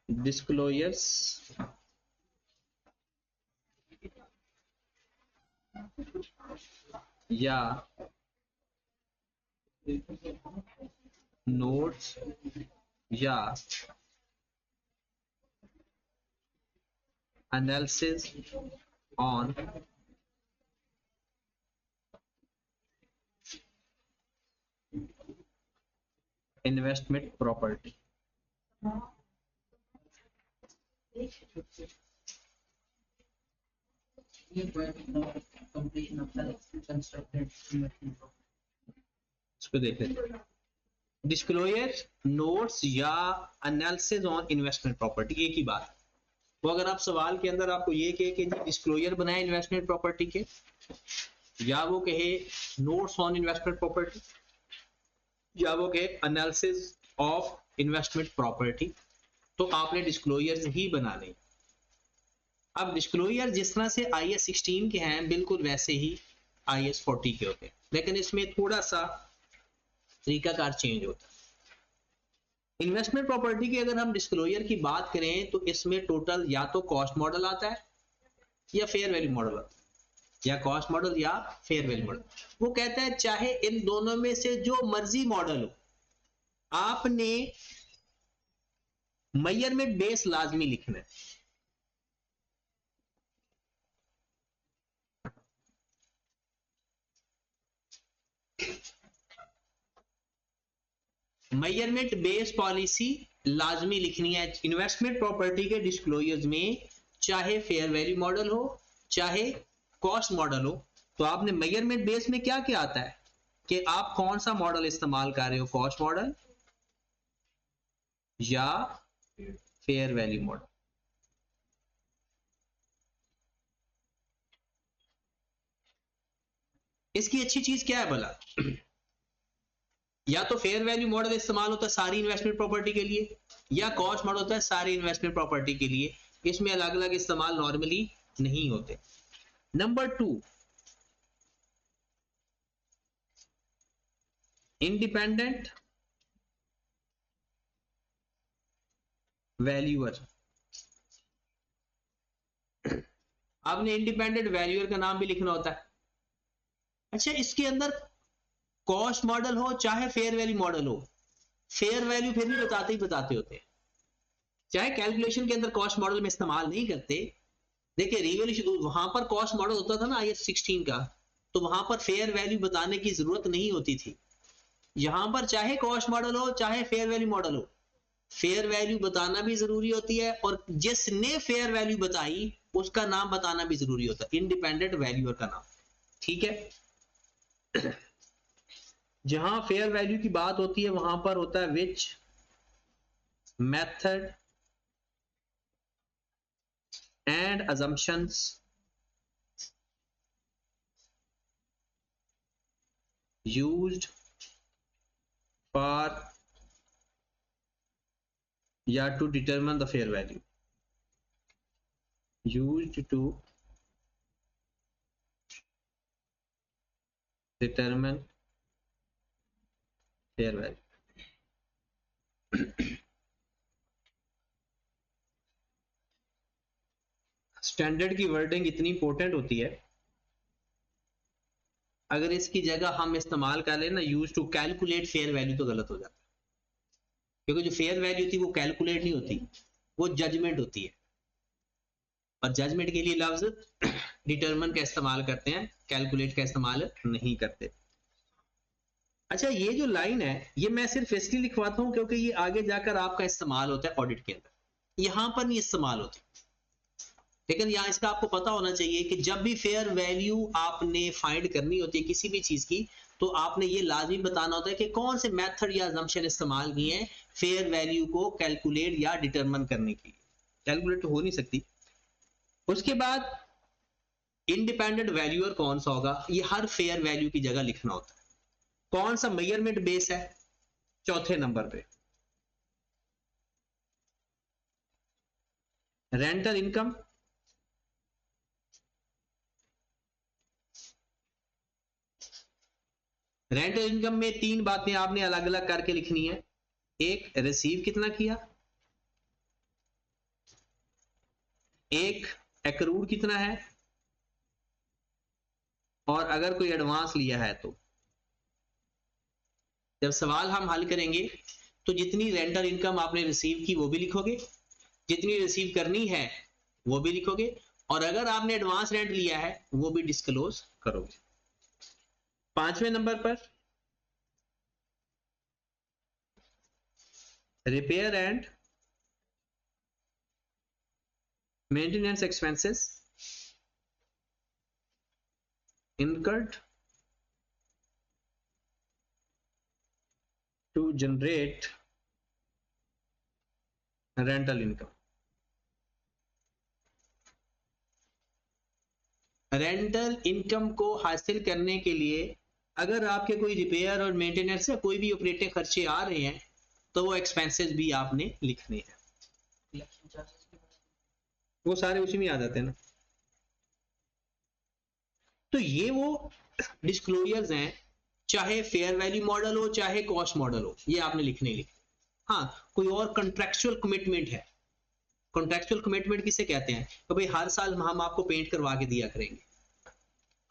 Disclosures या notes या analysis on investment property. इसको देख लेते हैं। डिस्क्लोजर, नोट्स या एनालिसिस ऑन इन्वेस्टमेंट प्रॉपर्टी, एक ही बात। तो अगर आप सवाल के अंदर आपको ये कहे कि डिस्क्लोजर बनाए इन्वेस्टमेंट प्रॉपर्टी के, या वो कहे नोट्स ऑन इन्वेस्टमेंट प्रॉपर्टी, या वो कहे एनालिसिस ऑफ इन्वेस्टमेंट प्रॉपर्टी, तो आपने डिस्क्लोजर ही बनाने। अब डिस्क्लोजर जिस तरह से IAS 16 के हैं बिल्कुल वैसे ही IAS 40 के होते हैं, लेकिन इसमें थोड़ा सा तरीकाकार चेंज होता है। इन्वेस्टमेंट प्रॉपर्टी की अगर हम डिस्क्लोजर की बात करें तो इसमें टोटल या तो कॉस्ट मॉडल आता है या फेयर वैल्यू मॉडल आता है, या कॉस्ट मॉडल या फेयर वैल्यू मॉडल। वो कहता है चाहे इन दोनों में से जो मर्जी मॉडल हो, आपने मेजरमेंट बेस लाजमी लिखना है। मेजरमेंट बेस पॉलिसी लाजमी लिखनी है इन्वेस्टमेंट प्रॉपर्टी के डिस्क्लोजर्स में, चाहे फेयर वैल्यू मॉडल हो चाहे कॉस्ट मॉडल हो। तो आपने मेजरमेंट बेस में क्या क्या आता है कि आप कौन सा मॉडल इस्तेमाल कर रहे हो, कॉस्ट मॉडल या फेयर वैल्यू मॉडल। इसकी अच्छी चीज क्या है भला, या तो फेयर वैल्यू मॉडल इस्तेमाल होता है सारी इन्वेस्टमेंट प्रॉपर्टी के लिए, या कॉस्ट मॉडल होता है सारी इन्वेस्टमेंट प्रॉपर्टी के लिए। इसमें अलग अलग इस्तेमाल नॉर्मली नहीं होते। Number 2, independent valuer. आपने इंडिपेंडेंट वैल्यूअर का नाम भी लिखना होता है। अच्छा, इसके अंदर कॉस्ट मॉडल हो चाहे फेयर वैल्यू मॉडल हो, फेयर वैल्यू फिर भी बताते ही बताते होते हैं, चाहे कैलकुलेशन के अंदर कॉस्ट मॉडल में इस्तेमाल नहीं करते। देखिए रिवॉल्यूशन वहां पर कॉस्ट मॉडल होता था ना IAS 16 का, तो वहां पर फेयर वैल्यू बताने की जरूरत नहीं होती थी। यहां पर चाहे कॉस्ट मॉडल हो चाहे फेयर वैल्यू मॉडल हो, फेयर वैल्यू बताना भी जरूरी होती है, और जिसने फेयर वैल्यू बताई उसका नाम बताना भी जरूरी होता है, इंडिपेंडेंट वैल्यूअर का नाम। ठीक है। जहां फेयर वैल्यू की बात होती है वहां पर होता है which method and assumptions used for या to determine the fair value, used to determine fair value। Standard की वर्डिंग इतनी इंपॉर्टेंट होती है, अगर इसकी जगह हम इस्तेमाल कर लें ना use to calculate fair value, तो गलत हो जाता है। क्योंकि जो फेयर वैल्यू थी वो कैलकुलेट नहीं होती, वो जजमेंट होती है, और जजमेंट के लिए लफ्ज डिटरमिन का इस्तेमाल करते हैं, कैलकुलेट का इस्तेमाल नहीं करते। अच्छा, ये जो लाइन है ये मैं सिर्फ इसलिए लिखवाता हूं क्योंकि ये आगे जाकर आपका इस्तेमाल होता है ऑडिट के अंदर, यहां पर नहीं इस्तेमाल होती। लेकिन यहां इसका आपको पता होना चाहिए कि जब भी फेयर वैल्यू आपने फाइंड करनी होती है किसी भी चीज की, तो आपने ये लाजमी बताना होता है कि कौन से मेथड या assumption इस्तेमाल किए हैं फेयर वैल्यू को कैलकुलेट या डिटरमिन करने के लिए। कैलकुलेट तो हो नहीं सकती। उसके बाद इंडिपेंडेंट वैल्यूअर कौन सा होगा, ये हर फेयर वैल्यू की जगह लिखना होता है। कौन सा मेजरमेंट बेस है, चौथे नंबर पे रेंटल इनकम, रेंटल इनकम में 3 बातें आपने अलग अलग करके लिखनी है। एक, रिसीव कितना किया, एक एक्रूड कितना है, और अगर कोई एडवांस लिया है तो जब सवाल हम हल करेंगे तो जितनी रेंटल इनकम आपने रिसीव की वो भी लिखोगे, जितनी रिसीव करनी है वो भी लिखोगे, और अगर आपने एडवांस रेंट लिया है वो भी डिस्क्लोज करोगे। 5वें नंबर पर repair and maintenance expenses incurred to generate rental income। Rental income को हासिल करने के लिए अगर आपके कोई रिपेयर और मेंटेनेंस या कोई भी ऑपरेटिंग खर्चे आ रहे हैं तो वो एक्सपेंसेस भी आपने लिखने हैं, वो सारे उसी में आ जाते हैं ना। तो ये वो डिस्क्लोजर्स हैं, चाहे फेयर वैल्यू मॉडल हो चाहे कॉस्ट मॉडल हो, ये आपने लिखने ही लिखने। हाँ, कोई और कंट्रेक्चुअल कमिटमेंट है। कॉन्ट्रेक्चुअल कमिटमेंट किसे कहते हैं? तो भाई हर साल हम आपको पेंट करवा के दिया करेंगे,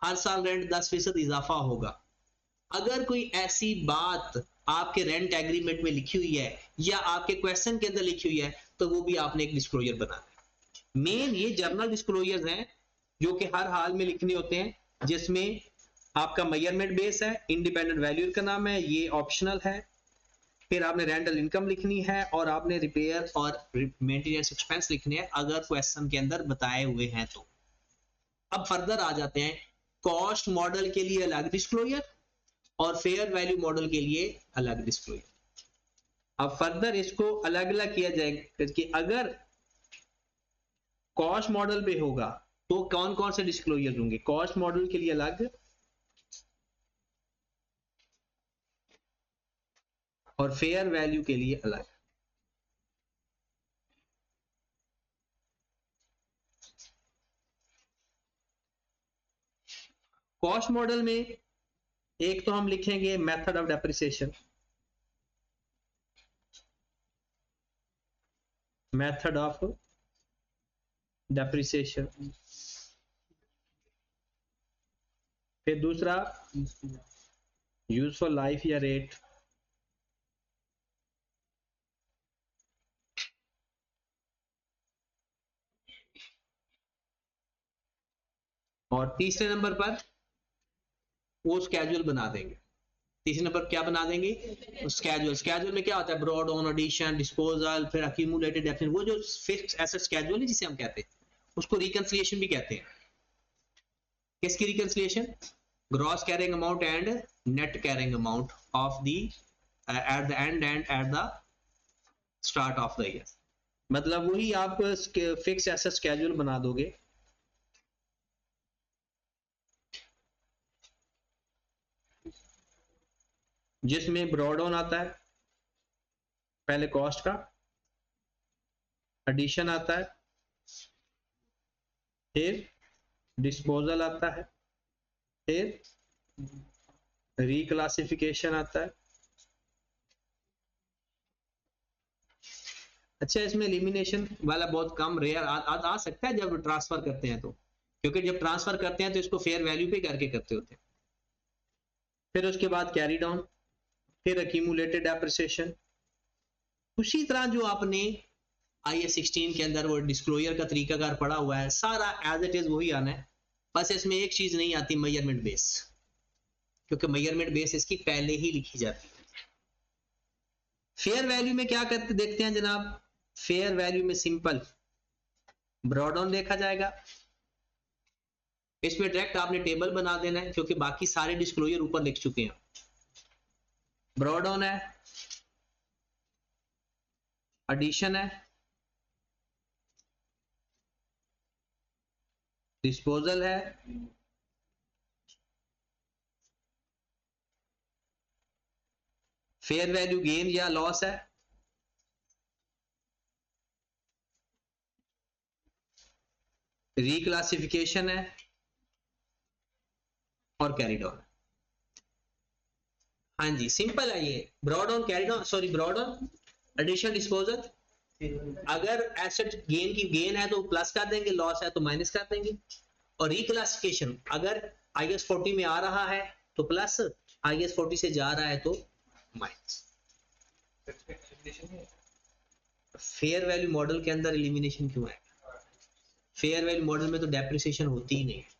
हर साल रेंट 10% इजाफा होगा। अगर कोई ऐसी बात आपके रेंट एग्रीमेंट में लिखी हुई है या आपके क्वेश्चन के अंदर लिखी हुई है तो वो भी आपने एक डिस्क्लोजर बनाना है। मेन ये जर्नल डिस्क्लोजर्स हैं जो कि हर हाल में लिखने होते हैं, जिसमें आपका मेजरमेंट बेस है, इंडिपेंडेंट वैल्यू का नाम है, ये ऑप्शनल है, फिर आपने रेंटल इनकम लिखनी है और आपने रिपेयर और मेंटेनेंस एक्सपेंस लिखने हैं अगर क्वेश्चन के अंदर बताए हुए हैं तो। अब फर्दर आ जाते हैं, कॉस्ट मॉडल के लिए अलग डिस्क्लोजर और फेयर वैल्यू मॉडल के लिए अलग डिस्क्लोजर। अब फर्दर इसको अलग अलग किया जाएगा कि अगर कॉस्ट मॉडल पे होगा तो कौन कौन से डिस्क्लोजर होंगे। कॉस्ट मॉडल के लिए अलग और फेयर वैल्यू के लिए अलग। कॉस्ट मॉडल में एक तो हम लिखेंगे method of depreciation, method of depreciation, फिर दूसरा यूजफुल लाइफ या रेट, और तीसरे नंबर पर वो स्केड्यूल बना देंगे। तीसरे नंबर क्या बना देंगे? स्केड्यूल। स्केड्यूल में क्या होता है? ब्रॉड ऑन, एडिशन, डिस्पोजल, फिर अक्यूमुलेटेड डेफिनेट, वो जो फिक्स्ड एसेट स्केड्यूल है जिसे हम कहते हैं, उसको रिकंसिलिएशन भी कहते हैं। किसकी reconciliation? Gross carrying amount and net carrying amount of the at the end and at the start of the year. मतलब वही आप फिक्स एसेट स्केड्यूल बना दोगे। जिसमें ब्रॉड ऑन आता है पहले कॉस्ट का, एडिशन आता है, फिर डिस्पोजल आता है, फिर रिक्लासिफिकेशन आता है। अच्छा, इसमें एलिमिनेशन वाला बहुत कम रेयर आ सकता है जब ट्रांसफर करते हैं तो, क्योंकि जब ट्रांसफर करते हैं तो इसको फेयर वैल्यू पे करके करते होते हैं। फिर उसके बाद कैरी डाउन, फिर एक्यूमुलेटेड डेप्रिसिएशन। उसी तरह जो आपने IAS 16 के अंदर वो डिस्क्लोजर का तरीकाकार पढ़ा हुआ है, सारा एज इट इज वही आना है, बस इसमें एक चीज नहीं आती, मेजरमेंट बेस, क्योंकि मेजरमेंट बेस इसकी पहले ही लिखी जाती है। फेयर वैल्यू में क्या करते देखते हैं जनाब? फेयर वैल्यू में सिंपल ब्रॉड ऑन देखा जाएगा, इसमें डायरेक्ट आपने टेबल बना देना है क्योंकि बाकी सारे डिस्क्लोजर ऊपर लिख चुके हैं। ब्रॉड ऑन है, एडिशन है, डिस्पोजल है, फेयर वैल्यू गेन या लॉस है, रिक्लासिफिकेशन है, और कैरी डाउन। हाँ जी, सिंपल है ये। Brought on, carry down, sorry brought on, addition, disposal, अगर एसेट गेन की गेन है तो प्लस कर देंगे, लॉस है तो माइनस कर देंगे। और रिक्लासिफिकेशन अगर IAS 40 में आ रहा है तो प्लस, IAS 40 से जा रहा है तो माइनस। फेयर वैल्यू मॉडल के अंदर एलिमिनेशन क्यों है? फेयर वैल्यू मॉडल में तो डेप्रिसिएशन होती ही नहीं है।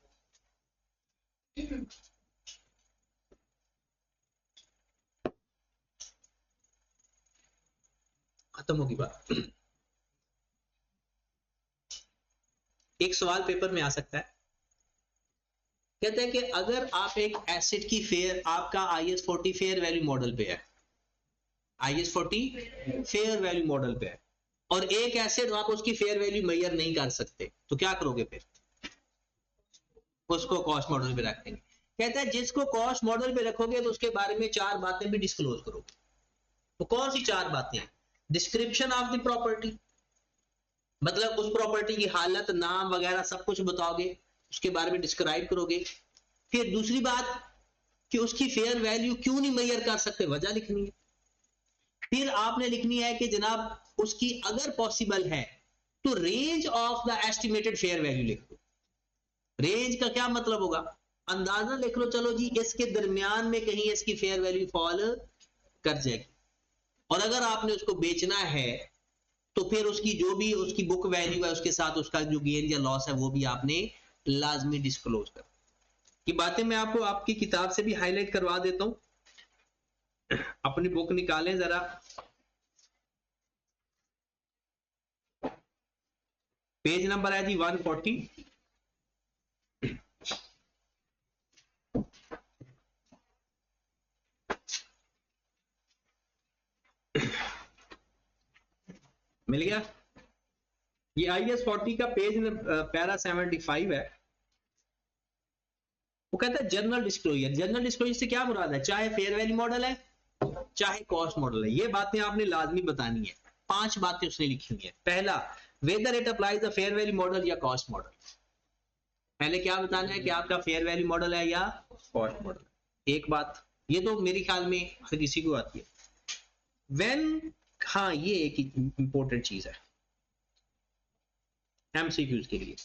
खत्म होगी बात। एक सवाल पेपर में आ सकता है, कहते हैं कि अगर आप एक एसेट की फेयर, आपका IAS 40 फेयर वैल्यू मॉडल पे है, IAS 40 फेयर वैल्यू मॉडल पे है, और एक एसेट आप उसकी फेयर वैल्यू मेजर नहीं कर सकते, तो क्या करोगे फिर? उसको कॉस्ट मॉडल पे रखेंगे। कहता है जिसको कॉस्ट मॉडल पे रखोगे तो उसके बारे में 4 बातें भी डिस्क्लोज करोगे। तो कौन सी 4 बातें हैं? डिस्क्रिप्शन ऑफ द प्रॉपर्टी, मतलब उस प्रॉपर्टी की हालत, नाम वगैरह सब कुछ बताओगे, उसके बारे में डिस्क्राइब करोगे। फिर दूसरी बात कि उसकी फेयर वैल्यू क्यों नहीं मेजर कर सकते, वजह लिखनी है। फिर आपने लिखनी है कि जनाब उसकी अगर पॉसिबल है तो range of the estimated fair value लिख दो। रेंज का क्या मतलब होगा? अंदाजा लिख लो, चलो जी इसके दरमियान में कहीं इसकी फेयर वैल्यू फॉल कर जाएगी। और अगर आपने उसको बेचना है तो फिर उसकी जो भी उसकी बुक वैल्यू है उसके साथ उसका जो गेन या लॉस है वो भी आपने लाजमी डिस्क्लोज कर। ये बातें मैं आपको आपकी किताब से भी हाईलाइट करवा देता हूं। अपनी बुक निकालें जरा, पेज नंबर है जी 140। मिल गया? ये IAS 40 का पेज पैरा 75 है। वो कहता है जनरल डिस्क्लोजर। जनरल डिस्क्लोजर से क्या मुराद है? चाहे फेयर वैल्यू मॉडल है चाहे कॉस्ट मॉडल है, ये बातें आपने लाजमी बतानी है। 5 बातें उसने लिखी हुई है। पहला, whether it applies the fair value model या कॉस्ट मॉडल। पहले क्या बताना है कि आपका फेयर वैल्यू मॉडल है या कॉस्ट मॉडल। एक बात, ये तो मेरे ख्याल में हर किसी को आती है। व्हेन, हाँ ये एक इंपॉर्टेंट चीज है MCQs के लिए।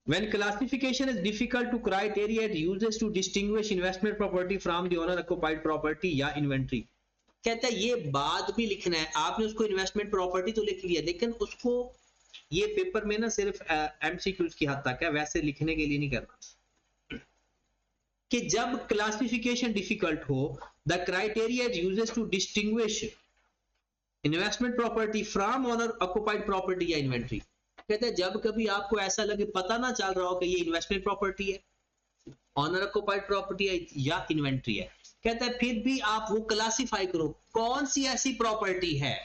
When classification is difficult to criteria, it uses to distinguish investment property from the owner occupied property या inventory। कहता है ये बात भी लिखना है आपने। उसको इन्वेस्टमेंट प्रॉपर्टी तो लिख लिया, लेकिन उसको ये पेपर में ना सिर्फ MCQs की हद तक है, वैसे लिखने के लिए नहीं करना। कि जब क्लासिफिकेशन डिफिकल्ट हो, the criteria uses to distinguish investment property from owner occupied property या इन्वेंट्री। कहते हैं जब कभी आपको ऐसा लगे, पता ना चल रहा हो कि ये इन्वेस्टमेंट प्रॉपर्टी है, ऑनर ऑक्युपाइड प्रॉपर्टी है या इन्वेंट्री है, कहता है फिर भी आप वो क्लासिफाई करो कौन सी ऐसी प्रॉपर्टी है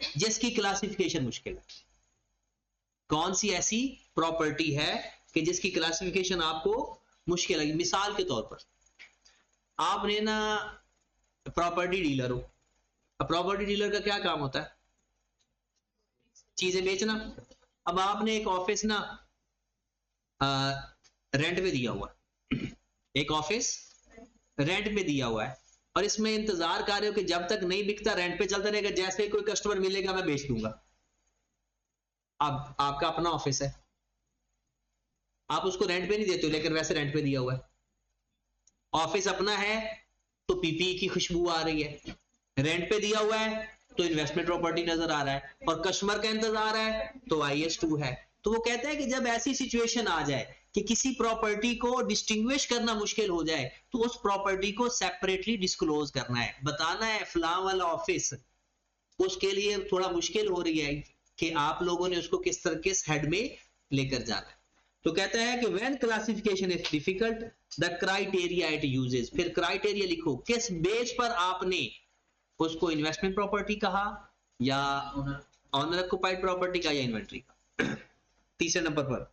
जिसकी क्लासिफिकेशन मुश्किल है। कौन सी ऐसी प्रॉपर्टी है कि जिसकी क्लासिफिकेशन आपको मुश्किल लगी। मिसाल के तौर पर आपने ना प्रॉपर्टी डीलर हो। प्रॉपर्टी डीलर का क्या काम होता है? चीजें बेचना। अब आपने एक ऑफिस ना रेंट पे दिया हुआ, एक ऑफिस रेंट पे दिया हुआ है, और इसमें इंतजार कर रहे हो कि जब तक नहीं बिकता रेंट पे चलता रहेगा, जैसे ही कोई कस्टमर मिलेगा मैं बेच दूंगा। अब आपका अपना ऑफिस है, आप उसको रेंट पे नहीं देते हो, लेकिन वैसे रेंट पे दिया हुआ है। ऑफिस अपना है तो पीपीई की खुशबू आ रही है, रेंट पे दिया हुआ है तो इन्वेस्टमेंट प्रॉपर्टी नजर आ रहा है, और कस्टमर का इंतजार है तो IAS 2 है। तो वो कहता है कि जब ऐसी सिचुएशन आ जाए कि किसी प्रॉपर्टी को डिस्टिंग्विश करना मुश्किल हो जाए, तो उस प्रॉपर्टी को सेपरेटली डिस्क्लोज करना है, बताना है फलां वाला ऑफिस उसके लिए थोड़ा मुश्किल हो रही है कि आप लोगों ने उसको किस तरह किस हेड में लेकर जाना है। तो कहता है कि when classification is difficult the criteria it uses. फिर क्राइटेरिया लिखो, किस बेस पर आपने उसको इन्वेस्टमेंट प्रॉपर्टी कहा या ऑनर ऑक्युपाइड प्रॉपर्टी का या इन्वेंट्री का। तीसरे नंबर पर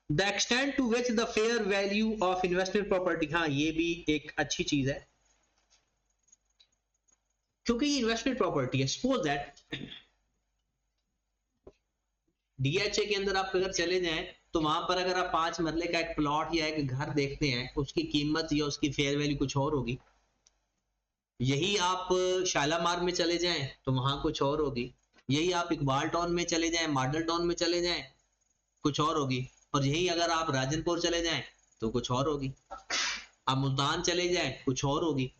the extent to which the fair value of investment property. हाँ ये भी एक अच्छी चीज है क्योंकि ये इन्वेस्टमेंट प्रॉपर्टी है। सपोज दैट DHA के अंदर आप अगर चले जाएं तो वहां पर अगर आप 5 मरले का एक प्लॉट या एक घर देखते हैं, उसकी कीमत या उसकी फेयर वैल्यू कुछ और होगी, यही आप शालामार में चले जाएं तो वहां कुछ और होगी, यही आप इकबाल टाउन में चले जाएं, मॉडल टाउन में चले जाएं, कुछ और होगी, और यही अगर आप राजनपुर चले जाएं तो कुछ और होगी, आप मुल्तान चले जाएं कुछ और होगी।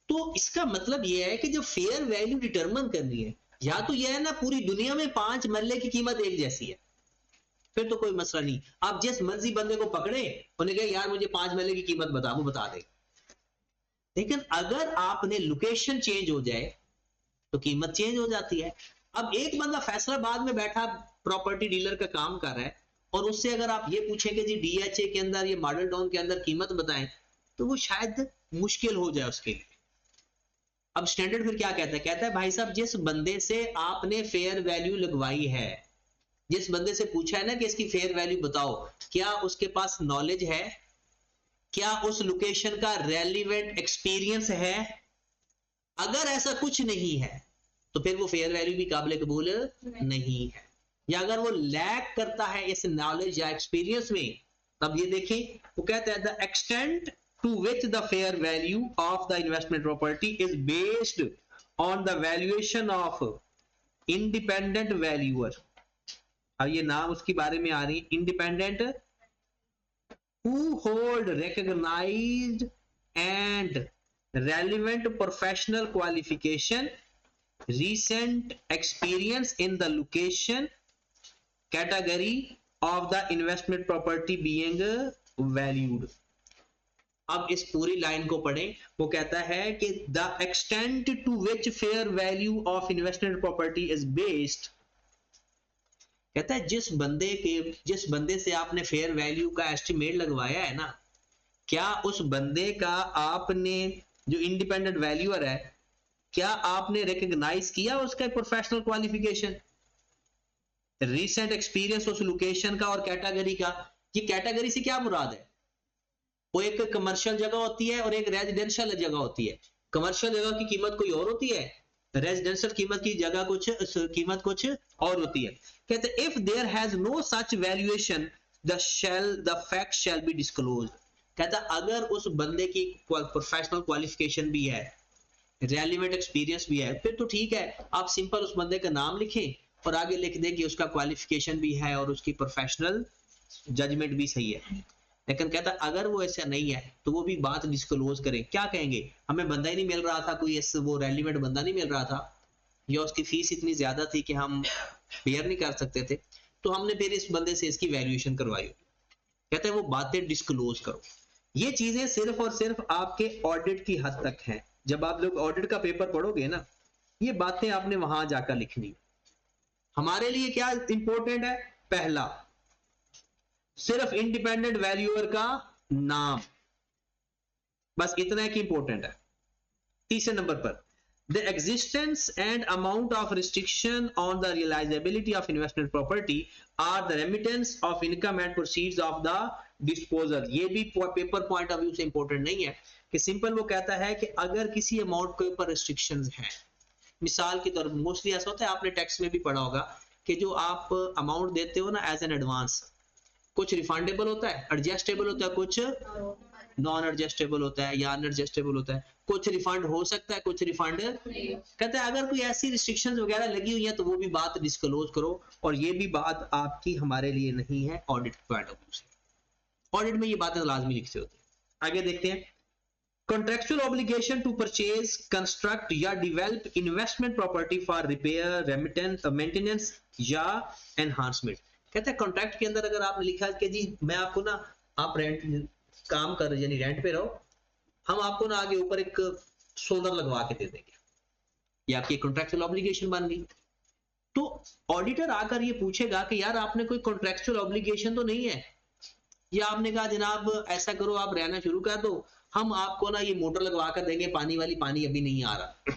तो इसका मतलब यह है कि जब फेयर वैल्यू डिटरमिन करनी है, या तो यह है ना पूरी दुनिया में 5 मरले की कीमत एक जैसी है, फिर तो कोई मसला नहीं, आप जिस मर्जी बंदे को पकड़े, उन्हें कहे यार मुझे 5 मरले की कीमत बता, वो बता दे। लेकिन अगर आपने लोकेशन चेंज हो जाए तो कीमत चेंज हो जाती है। अब एक बंदा फैसलाबाद में बैठा प्रॉपर्टी डीलर का काम कर रहा है, और उससे अगर आप ये पूछें कि जी डीएचए के अंदर, ये मॉडल टाउन के अंदर कीमत बताएं, तो वो शायद मुश्किल हो जाए उसके लिए। अब स्टैंडर्ड फिर क्या कहता है? कहता है भाई साहब जिस बंदे से आपने फेयर वैल्यू लगवाई है, जिस बंदे से पूछा है ना कि इसकी फेयर वैल्यू बताओ, क्या उसके पास नॉलेज है, क्या उस लोकेशन का रेलिवेंट एक्सपीरियंस है? अगर ऐसा कुछ नहीं है तो फिर वो फेयर वैल्यू भी काबिल कबूल नहीं है। या अगर वो लैक करता है इस नॉलेज या एक्सपीरियंस में, तब ये देखिए वो कहता है the extent to which the fair value of the investment property is based on the valuation of independent valuer. अब ये नाम उसके बारे में आ रही है, independent who hold recognized and relevant professional qualification, recent experience in the location category of the investment property being valued। अब इस पूरी लाइन को पढ़ें, वो कहता है कि the extent to which fair value of investment property is based, कहता है जिस बंदे से आपने फेयर वैल्यू का एस्टिमेट लगवाया है ना, क्या उस बंदे का आपने, जो इंडिपेंडेंट वैल्यूअर है, क्या आपने रिकॉग्नाइज किया उसका प्रोफेशनल क्वालिफिकेशन, रीसेंट एक्सपीरियंस उस लोकेशन का और कैटेगरी का? ये कैटेगरी से क्या मुराद है? वो एक कमर्शियल जगह होती है और एक रेजिडेंशियल जगह होती है। कमर्शियल जगह की कीमत कोई और होती है, रेजिडेंशियल कीमत कुछ और होती है। कहते हैं if there has no such valuation the fact shall be disclosed. कहता अगर उस बंदे की प्रोफेशनल क्वालिफिकेशन भी है, रेलिवेंट एक्सपीरियंस भी है, फिर तो ठीक है, आप सिंपल उस बंदे का नाम लिखें और आगे लिख दें कि उसका क्वालिफिकेशन भी है और उसकी प्रोफेशनल जजमेंट भी सही है। लेकिन कहता अगर वो ऐसा नहीं है तो वो भी बात डिस्क्लोज करें। क्या कहेंगे? हमें बंदा ही नहीं मिल रहा था, कोई वो रेलिवेंट बंदा नहीं मिल रहा था, या उसकी फीस इतनी ज्यादा थी कि हम बेयर नहीं कर सकते थे, तो हमने फिर इस बंदे से इसकी वैल्यूएशन करवाई। कहते हैं वो बातें डिस्क्लोज करो। ये चीजें सिर्फ और सिर्फ आपके ऑडिट की हद तक हैं। जब आप लोग ऑडिट का पेपर पढ़ोगे ना, ये बातें आपने वहां जाकर लिखनी। हमारे लिए क्या इंपॉर्टेंट है? पहला, सिर्फ इंडिपेंडेंट वैल्यूअर का नाम, बस इतना एक इंपॉर्टेंट है। तीसरे नंबर पर the existence and amount of restriction on the realizability of investment property are the remittance of income and proceeds of the disposal। ये भी पेपर पॉइंट ऑफ व्यू से इंपॉर्टेंट नहीं है कि सिंपल वो कहता है कि अगर किसी अमाउंट के ऊपर रिस्ट्रिक्शंस हैं, मिसाल के तौर पर मोस्टली ऐसा होता है, आपने टैक्स में भी पढ़ा होगा कि जो आप अमाउंट देते हो ना एज एन एडवांस, कुछ रिफंडेबल होता है, एडजस्टेबल होता है, कुछ नॉन एडजस्टेबल होता है या अनएडजस्टेबल होता है, कुछ रिफंड हो सकता है, कुछ रिफंड। कहते हैं अगर कोई ऐसी रिस्ट्रिक्शंस वगैरह लगी हुई है तो वो भी बात डिस्क्लोज करो, और ये भी बात आपकी हमारे लिए नहीं है ऑडिट पॉइंट ऑफ व्यू से। ऑडिट में ये बातें लाजमी लिखते होते हैं। आगे देखते हैं, contractual obligation to purchase, construct या develop investment property for repair, remittance, maintenance या एनहांसमेंट। कहते हैं कॉन्ट्रैक्ट के अंदर अगर आपने लिखा कि जी मैं आपको ना, आप रेंट काम कर यानी रेंट पे रहो, हम आपको ना आगे ऊपर एक सोलर लगवा के दे देंगे, ये आपकी कॉन्ट्रैक्चुअल ऑब्लिगेशन बन गई। तो ऑडिटर आकर ये पूछेगा कि यार आपने कोई कॉन्ट्रैक्चुअल ऑब्लिगेशन तो नहीं है, या आपने कहा जनाब ऐसा करो आप रहना शुरू कर दो, हम आपको ना ये मोटर लगवा कर देंगे पानी वाली, पानी अभी नहीं आ रहा।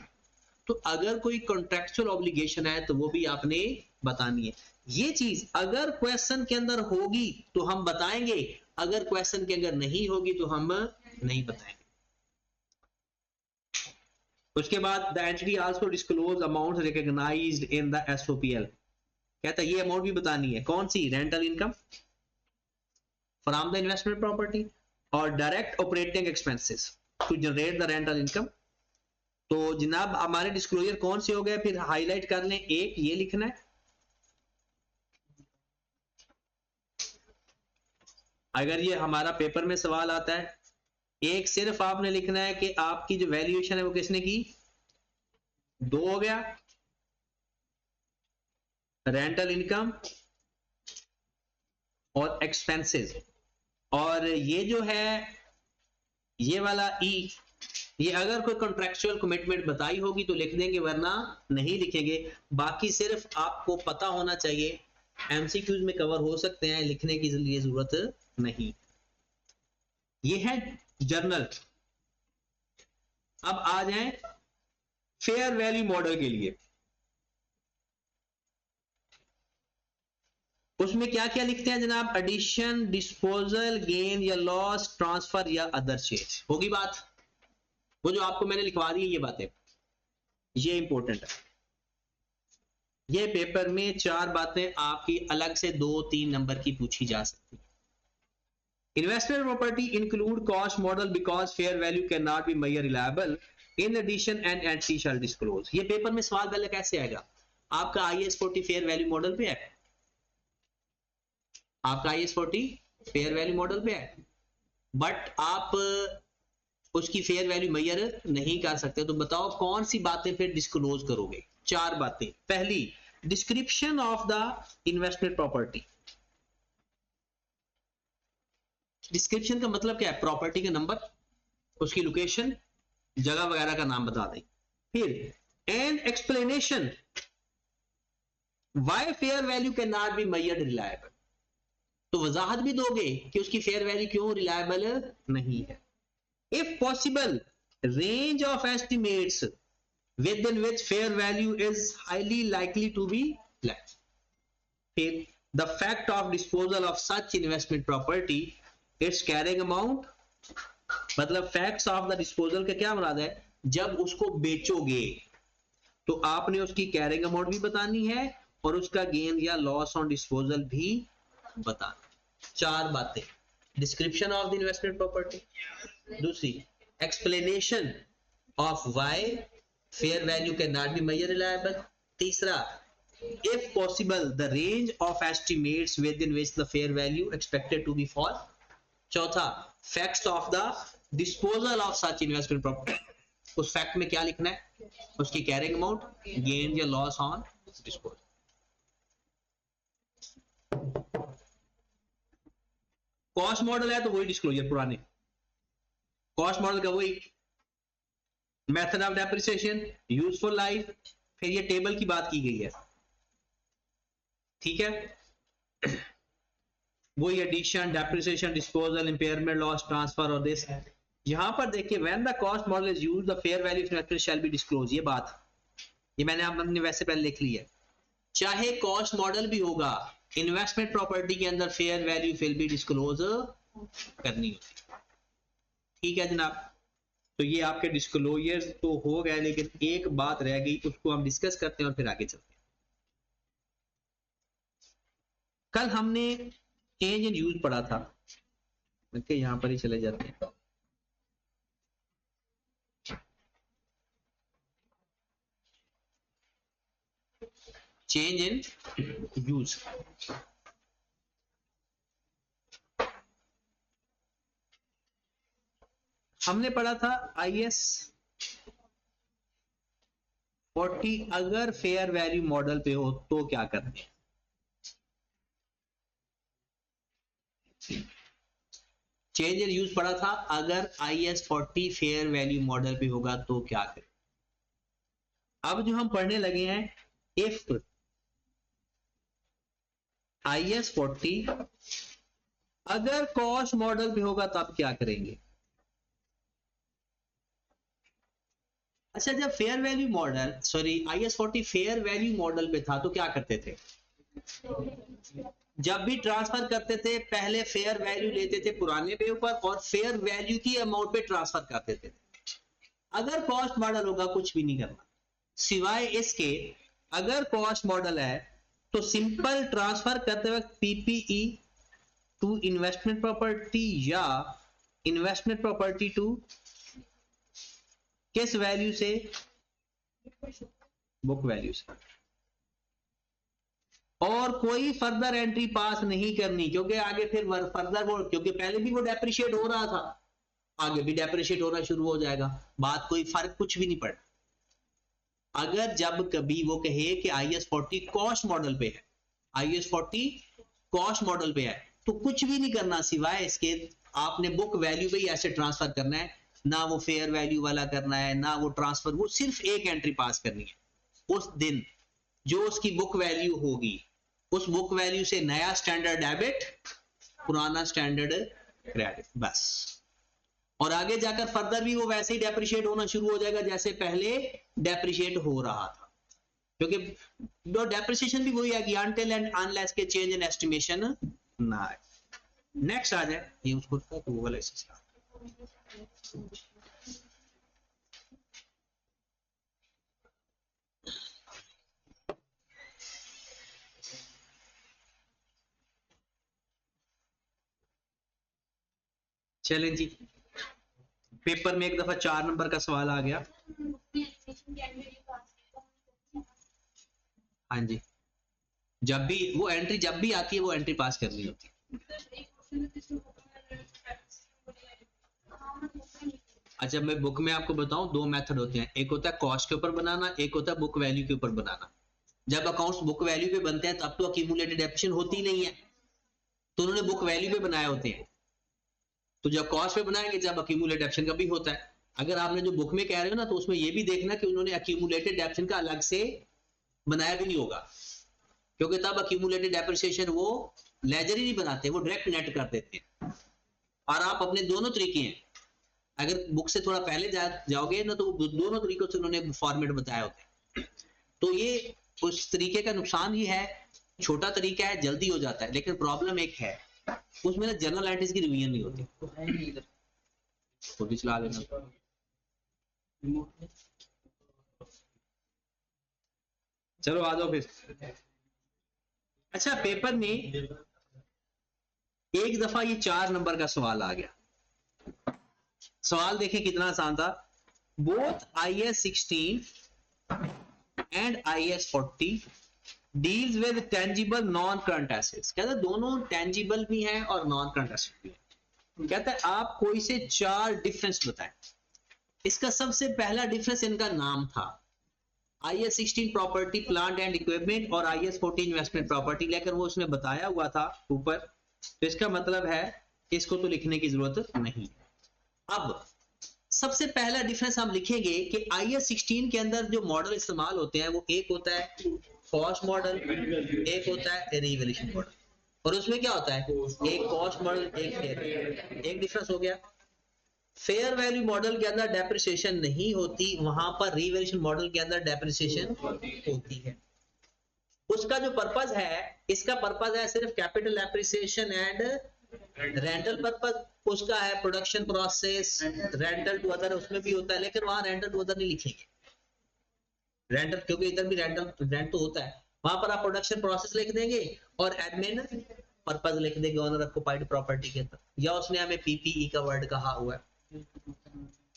तो अगर कोई कॉन्ट्रैक्चुअल ऑब्लिगेशन है तो वो भी आपने बतानी है। ये चीज अगर क्वेश्चन के अंदर होगी तो हम बताएंगे, अगर क्वेश्चन के अंदर नहीं होगी तो हम नहीं बताएंगे। उसके बाद the entity also disclose amount recognised in the SOPL. कहता है ये अमाउंट भी बतानी है, कौन सी? Rental income from the investment property और direct operating expenses to generate the rental income, तो जनाब हमारे डिस्क्लोजर कौन से हो गए, फिर हाईलाइट कर लें। एक ये लिखना है, अगर ये हमारा पेपर में सवाल आता है। एक सिर्फ आपने लिखना है कि आपकी जो वैल्यूएशन है वो किसने की, 2 हो गया, रेंटल इनकम और एक्सपेंसेस। और ये जो है ये वाला ई, ये अगर कोई कॉन्ट्रेक्चुअल कमिटमेंट बताई होगी तो लिख देंगे, वरना नहीं लिखेंगे। बाकी सिर्फ आपको पता होना चाहिए, एमसीक्यूज में कवर हो सकते हैं, लिखने की लिए जरूरत नहीं। ये है जर्नल। अब आ जाएं फेयर वैल्यू मॉडल के लिए। उसमें क्या क्या लिखते हैं जनाब, एडिशन, डिस्पोजल, गेन या लॉस, ट्रांसफर या अदर चेंज। होगी बात, वो जो आपको मैंने लिखवा दी है ये बातें, ये इंपॉर्टेंट है। ये पेपर में 4 बातें आपकी अलग से 2-3 नंबर की पूछी जा सकती है। Investment property include cost model because fair value can not be measure reliable in addition and entry shall disclose. ये पेपर में सवाल पहले कैसे आएगा, आपका IAS 40 फेयर वैल्यू मॉडल पे है, आपका IAS 40 फेयर वैल्यू मॉडल पे है, बट आप उसकी फेयर वैल्यू मेजर नहीं कर सकते। तो बताओ कौन सी बातें फिर डिस्क्लोज करोगे। 4 बातें। पहली, description of the investment property. Description का मतलब क्या है, प्रॉपर्टी का नंबर, उसकी लोकेशन, जगह वगैरह का नाम बता दें। फिर an explanation why fair value can not be measured reliable, तो वजाहत भी दोगे कि उसकी फेयर वैल्यू क्यों रिलायबल नहीं है। If possible, range of estimates within which fair value is highly likely to be less. फिर the fact of disposal of such investment property, its carrying amount, मतलब facts of the disposal का क्या मुराद है, जब उसको बेचोगे तो आपने उसकी कैरिंग अमाउंट भी बतानी है और उसका गेन या लॉस ऑन डिस्पोजल भी बताना। 4 बातें, description of the investment property, दूसरी explanation of why fair value cannot be measured reliable, तीसरा if possible the range of estimates within which the fair value expected to be fall, चौथा facts of the disposal of such investment property, उस fact में क्या लिखना है, उसकी carrying amount, gain या loss on disposal. Cost model है तो वही डिस्क्लोजर पुराने कॉस्ट मॉडल का वही, method of depreciation, useful life, फिर ये टेबल की बात की गई है, ठीक है। वही addition, depreciation, disposal, impairment, loss, transfer और दिस। यहां पर देखिए when the cost model is used the fair value investment shall be disclose, ये बात ये मैंने आपने वैसे पहले लिख ली है। चाहे कॉस्ट मॉडल भी होगा, इन्वेस्टमेंट प्रॉपर्टी के अंदर fair value will be disclose करनी होती, ठीक है जनाब। तो ये आपके डिस्क्लोजर्स तो हो गए, लेकिन एक बात रह गई, उसको हम डिस्कस करते हैं और फिर आगे चलते हैं। कल हमने चेंज इन यूज पढ़ा था, ओके यहां पर ही चले जाते हैं। चेंज इन यूज, हमने पढ़ा था IAS 40 अगर फेयर वैल्यू मॉडल पे हो तो क्या करते हैं। चेंज इन यूज पढ़ा था, अगर IAS 40 फेयर वैल्यू मॉडल पे होगा तो क्या करें। अब जो हम पढ़ने लगे हैं, इफ IAS 40 अगर कॉस्ट मॉडल पे होगा तब क्या करेंगे। अच्छा, जब fair value model IAS 40 fair value model पे था तो क्या करते थे, जब भी ट्रांसफर करते थे पहले फेयर वैल्यू लेते थे पुराने पे ऊपर और फेयर वैल्यू की अमाउंट पे ट्रांसफर करते थे। अगर कॉस्ट मॉडल होगा कुछ भी नहीं करना, सिवाय इसके अगर कॉस्ट मॉडल है तो सिंपल ट्रांसफर करते वक्त PPE टू इन्वेस्टमेंट प्रॉपर्टी या इन्वेस्टमेंट प्रॉपर्टी टू किस वैल्यू से? बुक वैल्यू से। और कोई फर्दर एंट्री पास नहीं करनी, क्योंकि आगे फिर फर्दर वो, क्योंकि पहले भी वो डेप्रिशिएट हो रहा था, आगे भी डेप्रिशिएट होना शुरू हो जाएगा, बात कोई फर्क कुछ भी नहीं पड़ा। अगर जब कभी वो कहे कि IS 40 कॉस्ट मॉडल पे है, IS 40 कॉस्ट मॉडल पे है, तो कुछ भी नहीं करना सिवाय इसके आपने बुक वैल्यू पे ही ऐसे ट्रांसफर करना है, ना वो फेयर वैल्यू वाला करना है, ना वो ट्रांसफर, वो सिर्फ एक एंट्री पास करनी है। उस दिन जो उसकी बुक वैल्यू होगी, उस बुक वैल्यू से नया स्टैंडर्ड डेबिट, पुराना स्टैंडर्ड क्रेडिट, बस। और आगे जाकर फर्दर भी वो वैसे ही डेप्रिशिएट होना शुरू हो जाएगा जैसे पहले डेप्रिशिएट हो रहा था, क्योंकि डेप्रिसिएशन भी वही है कि अनटिल एंड अनलेस के चेंज इन एस्टिमेशन ना आए। नेक्स्ट आ जाए, ये उसको वो वाला चलें जी। पेपर में एक दफा 4 नंबर का सवाल आ गया। हाँ जी, जब भी वो एंट्री जब भी आती है वो एंट्री पास करनी होती है। अच्छा, मैं बुक में आपको बताऊं, 2 मेथड होते हैं, एक होता है कॉस्ट के ऊपर बनाना, एक होता है बुक वैल्यू के ऊपर बनाना। जब अकाउंट्स बुक वैल्यू पे बनते हैं तब तो अक्यूमुलेटेड डेप्रिसिएशन होती नहीं है, तो उन्होंने बुक वैल्यू पे बनाए होते हैं। तो जब कॉस्ट पे बनाएंगे जब अक्यूमुलेटेड डेप्रिसिएशन का भी होता है। अगर आपने जो बुक में कह रहे हो ना, तो उसमें ये भी देखना कि उन्होंने अक्यूमुलेटेड डेप्रिसिएशन का अलग से बनाया भी नहीं होगा, क्योंकि तब अक्यूमुलेटेड डेप्रिसिएशन वो लेजर ही नहीं बनाते, वो डायरेक्ट नेट कर देते हैं। और आप अपने दोनों तरीके हैं, अगर बुक से थोड़ा पहले जाओगे ना, तो दोनों तरीकों से उन्होंने फॉर्मेट बताया होता है। तो ये उस तरीके का नुकसान ये है, छोटा तरीका है, जल्दी हो जाता है, लेकिन प्रॉब्लम एक है, उसमें ना जनरल एंट्रीज की रिवीजन नहीं होती। तो भी चला लेना। चलो आ जाओ फिर। अच्छा, पेपर में एक दफा ये 4 नंबर का सवाल आ गया। सवाल देखें कितना आसान था। Both IS 16 and IS 40 deals with tangible non current assets. कहता है दोनों टेंजिबल भी हैं और नॉन करंट एसेट भी है। कहता है आप कोई से 4 डिफरेंस बताएं। इसका सबसे पहला डिफरेंस इनका नाम था। IS 16 property plant and equipment और IS 14 इन्वेस्टमेंट प्रॉपर्टी लेकर वो उसने बताया हुआ था ऊपर, तो इसका मतलब है इसको तो लिखने की जरूरत नहीं। अब सबसे पहला डिफरेंस हम लिखेंगे कि IS 16 के अंदर जो मॉडल इस्तेमाल होते हैं वो एक होता है कॉस्ट मॉडल, एक होता है रिवैल्यूएशन मॉडल, और उसमें क्या होता है एक कॉस्ट मॉडल एक फेयर। एक डिफरेंस हो गया। फेयर वैल्यू मॉडल के अंदर डेप्रिसिएशन नहीं होती, वहां पर रिवैल्यूएशन मॉडल के अंदर डेप्रिसिएशन होती है। उसका जो पर्पस है, इसका पर्पस है सिर्फ capital appreciation and rental purpose, उसका है production process, rental to other उसमें भी होता है, लेकिन वहां रेंटल टू अदर नहीं लिखेंगे। रेंटल, क्योंकि इधर भी रेंट तो होता है, वहां पर आप प्रोडक्शन प्रोसेस लिख देंगे और एडमिन पर्पस लिख देंगे ऑनर ऑक्युपाइड प्रॉपर्टी के अंदर, या उसने हमें PPE का वर्ड कहा हुआ है।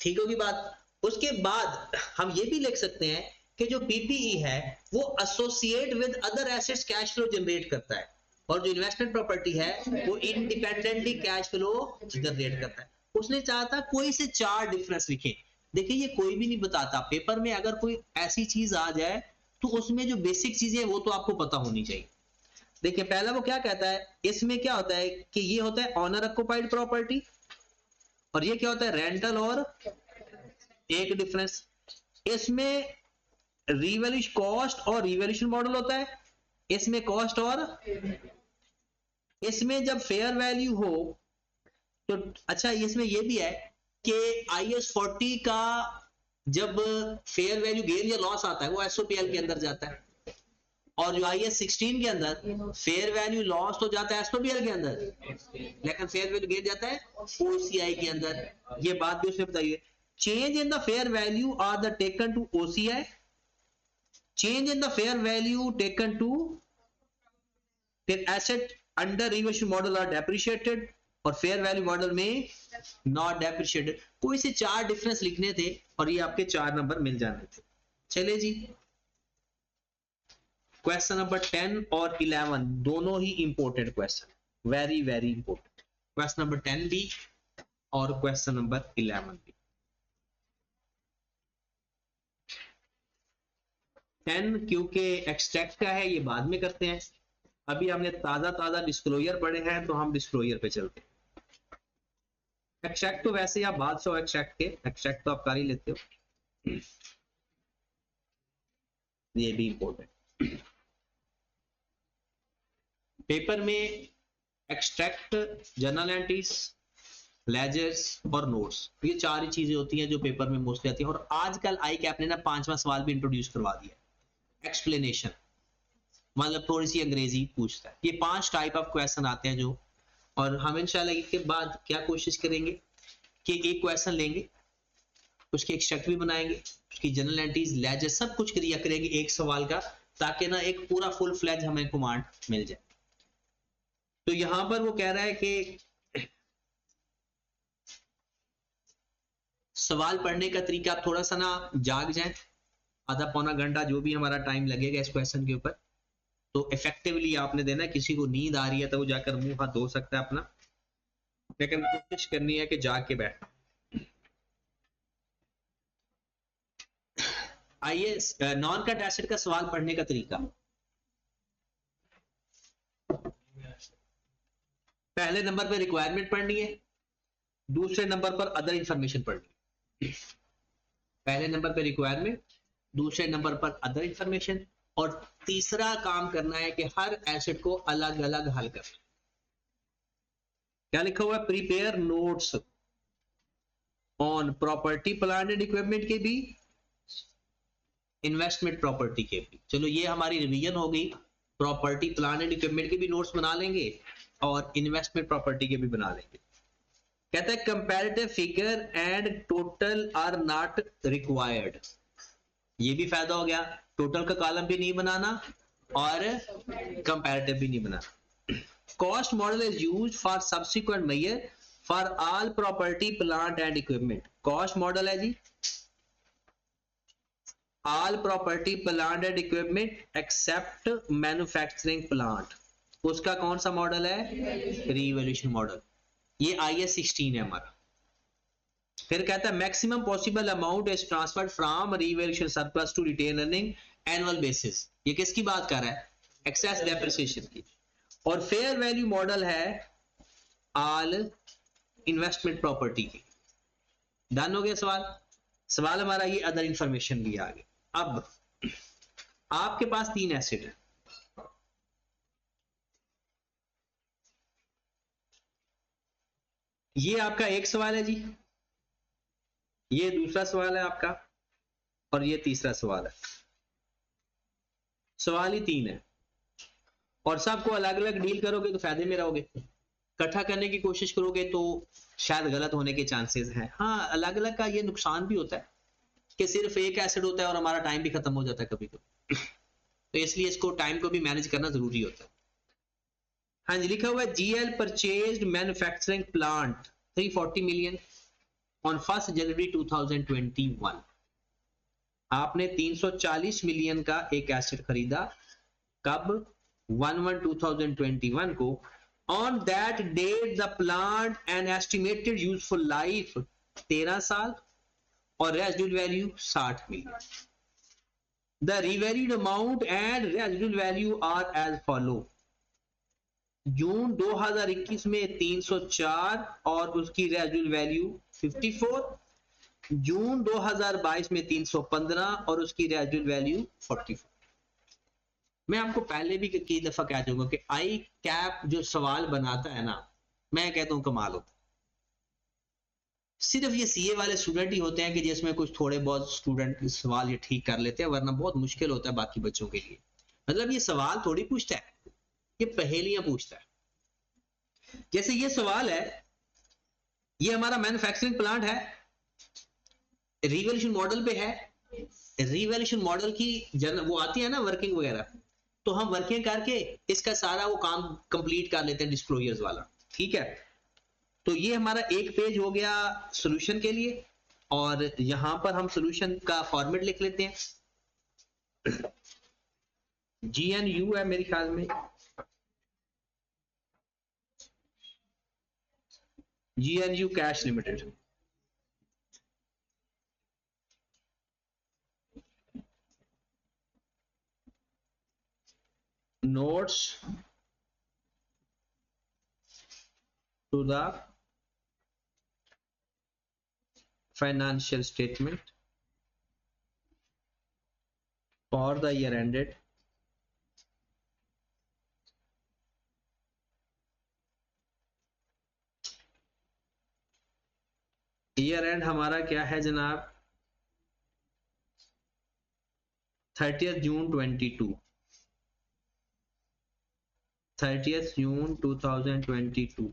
ठीक होगी बात। उसके बाद हम ये भी लिख सकते हैं कि जो PPE है वो associate with other assets cash flow generate करता है, और जो इन्वेस्टमेंट प्रॉपर्टी है वो इंडिपेंडेंटली कैश फ्लो जनरेट करता है। उसने चाहा था कोई से 4 डिफरेंस लिखे। देखिए ये कोई भी नहीं बताता, पेपर में अगर कोई ऐसी चीज आ जाए तो उसमें जो बेसिक चीजें वो तो आपको पता होनी चाहिए। देखिए पहला वो क्या कहता है, इसमें क्या होता है कि ये होता है ऑनर ऑक्युपाइड प्रॉपर्टी, और ये क्या होता है रेंटल, और एक डिफरेंस इसमें रिवैल्यूएशन कॉस्ट और रिवैल्यूएशन मॉडल होता है, इसमें कॉस्ट, और इसमें जब फेयर वैल्यू हो तो अच्छा इसमें ये भी है कि IS 40 का जब फेयर वैल्यू गेन या लॉस आता है वो SOPL के अंदर जाता है, और जो IS 16 के अंदर फेयर वैल्यू लॉस तो जाता है SOPL के अंदर, लेकिन फेयर वैल्यू गेन जाता है OCI के अंदर। ये बात भी उसने बताइए। Change in the fair value are the taken to OCI, change in the fair value taken to asset under revaluation model are depreciated, और फेयर वैल्यू मॉडल में नॉट डेप्रिशिएटेड। कोई से 4 डिफरेंस लिखने थे और ये आपके 4 नंबर मिल जाने थे। चले जी, क्वेश्चन नंबर 10 और 11 दोनों ही important question, very very important. Question number 10 भी और क्वेश्चन नंबर 11 भी। 10 क्योंकि एक्सट्रैक्ट का है, ये बाद में करते हैं। अभी हमने ताजा डिस्क्लोजर पढ़े हैं तो हम डिस्क्लोजर पे चलते हैं। एक्सट्रैक्ट तो वैसे आप बादशाह एक्सट्रैक्ट के, एक्सट्रैक्ट तो आप कर ही लेते हो, ये भी इंपॉर्टेंट। पेपर में एक्सट्रैक्ट, जर्नल एंट्रीज, लेजर्स और नोट्स, ये 4 ही चीजें होती हैं जो पेपर में मोस्टली आती हैं। और आजकल आई कैप ने ना 5वां सवाल भी इंट्रोड्यूस करवा दिया, एक्सप्लेनेशन, मतलब थोड़ी सी अंग्रेजी पूछता है। ये 5 टाइप ऑफ क्वेश्चन आते हैं जो, और हम इंशाल्लाह इसके बाद क्या कोशिश करेंगे कि एक क्वेश्चन लेंगे, उसके एक्सट्रैक्ट भी बनाएंगे, उसकी जनरल एंट्रीज, लेजर, सब कुछ क्रिया करेंगे एक सवाल का, ताकि ना एक पूरा फुल फ्लैज हमें कमांड मिल जाए। तो यहां पर वो कह रहा है कि सवाल पढ़ने का तरीका, आप थोड़ा सा ना जाग जाएं, आधा पौना घंटा जो भी हमारा टाइम लगेगा इस क्वेश्चन के ऊपर, तो इफेक्टिवली आपने देना। किसी को नींद आ रही है तो वो जाकर मुंह हाथ धो सकता है अपना, लेकिन कोशिश करनी है कि जाग के बैठ। आइए, नॉन कट एसिड का सवाल पढ़ने का तरीका। पहले नंबर पे रिक्वायरमेंट पढ़नी है, दूसरे नंबर पर अदर इंफॉर्मेशन पढ़नी है। पहले नंबर पे रिक्वायरमेंट, दूसरे नंबर पर अदर इंफॉर्मेशन, और तीसरा काम करना है कि हर एसिड को अलग अलग हल करना। क्या लिखा हुआ है? Prepare notes on property plant and equipment के भी, इन्वेस्टमेंट प्रॉपर्टी के भी। चलो ये हमारी रिवीजन हो गई। प्रॉपर्टी प्लांट एंड इक्विपमेंट के भी नोट्स बना लेंगे और इन्वेस्टमेंट प्रॉपर्टी के भी बना लेंगे। कहता है comparative figure and total are not required, ये भी फायदा हो गया, टोटल का कॉलम भी नहीं बनाना और कंपैरेटिव भी नहीं बनाना। Cost model is used for subsequent measure for all property plant and equipment. Cost model है जी all property plant and equipment except manufacturing plant, उसका कौन सा मॉडल है? Revaluation model. ये IS 16 है हमारा। फिर कहता है maximum possible amount is transferred from revaluation surplus to retain earning annual basis. ये किसकी बात कर रहा है? एक्सेस डेप्रिसिएशन की। और फेयर वैल्यू मॉडल है ऑल इन्वेस्टमेंट प्रॉपर्टी की। डन हो गया सवाल। सवाल हमारा ये अदर इंफॉर्मेशन भी आ गई। अब आपके पास 3 एसिड है, ये आपका एक सवाल है जी, ये दूसरा सवाल है आपका, और ये तीसरा सवाल है। सवाल ही 3 है और सबको अलग अलग डील करोगे तो फायदे में रहोगे, इकट्ठा करने की कोशिश करोगे तो शायद गलत होने के चांसेस हैं। हाँ, अलग अलग का ये नुकसान भी होता है कि सिर्फ एक एसिड होता है और हमारा टाइम भी खत्म हो जाता है कभी कभी, तो इसलिए इसको टाइम को भी मैनेज करना जरूरी होता है। हाँ जी, लिखा हुआ है GL purchased manufacturing plant 340 million on 1 जनवरी 2021। आपने 340 मिलियन का एक एसिड खरीदा, कब? 1/1/2021 को। On that date the plant and estimated useful life 13 साल और residual value 60 million. The revalued amount and residual value are as follow. June 2021 में 304 और उसकी रेजिडुअल वैल्यू 54, जून 2022 में 315 और उसकी रेजिडुअल वैल्यू 44। मैं आपको पहले भी कई दफा कह दूंगा कि आई कैप जो सवाल बनाता है ना, मैं कहता हूं कमाल होता है। सिर्फ ये सीए वाले स्टूडेंट ही होते हैं कि जिसमें कुछ थोड़े बहुत स्टूडेंट सवाल ये ठीक कर लेते हैं, वरना बहुत मुश्किल होता है बाकी बच्चों के लिए। मतलब ये सवाल थोड़ी पूछता है, ये पहेलियां पूछता है। जैसे ये सवाल है, ये हमारा मैन्युफैक्चरिंग प्लांट है, रिवैल्यूएशन मॉडल पे है, रिवैल्यूएशन मॉडल की वो आती है ना वर्किंग वगैरह, तो हम वर्किंग करके इसका सारा वो काम कंप्लीट कर लेते हैं डिस्क्लोजर्स वाला, ठीक है। तो ये हमारा एक पेज हो गया सॉल्यूशन के लिए, और यहां पर हम सॉल्यूशन का फॉर्मेट लिख लेते हैं। GNU है मेरे ख्याल में, GNU cash limited. Notes to the financial statement for the year ended year end हमारा क्या है जनाब, 30 June 22, 30 June 2022।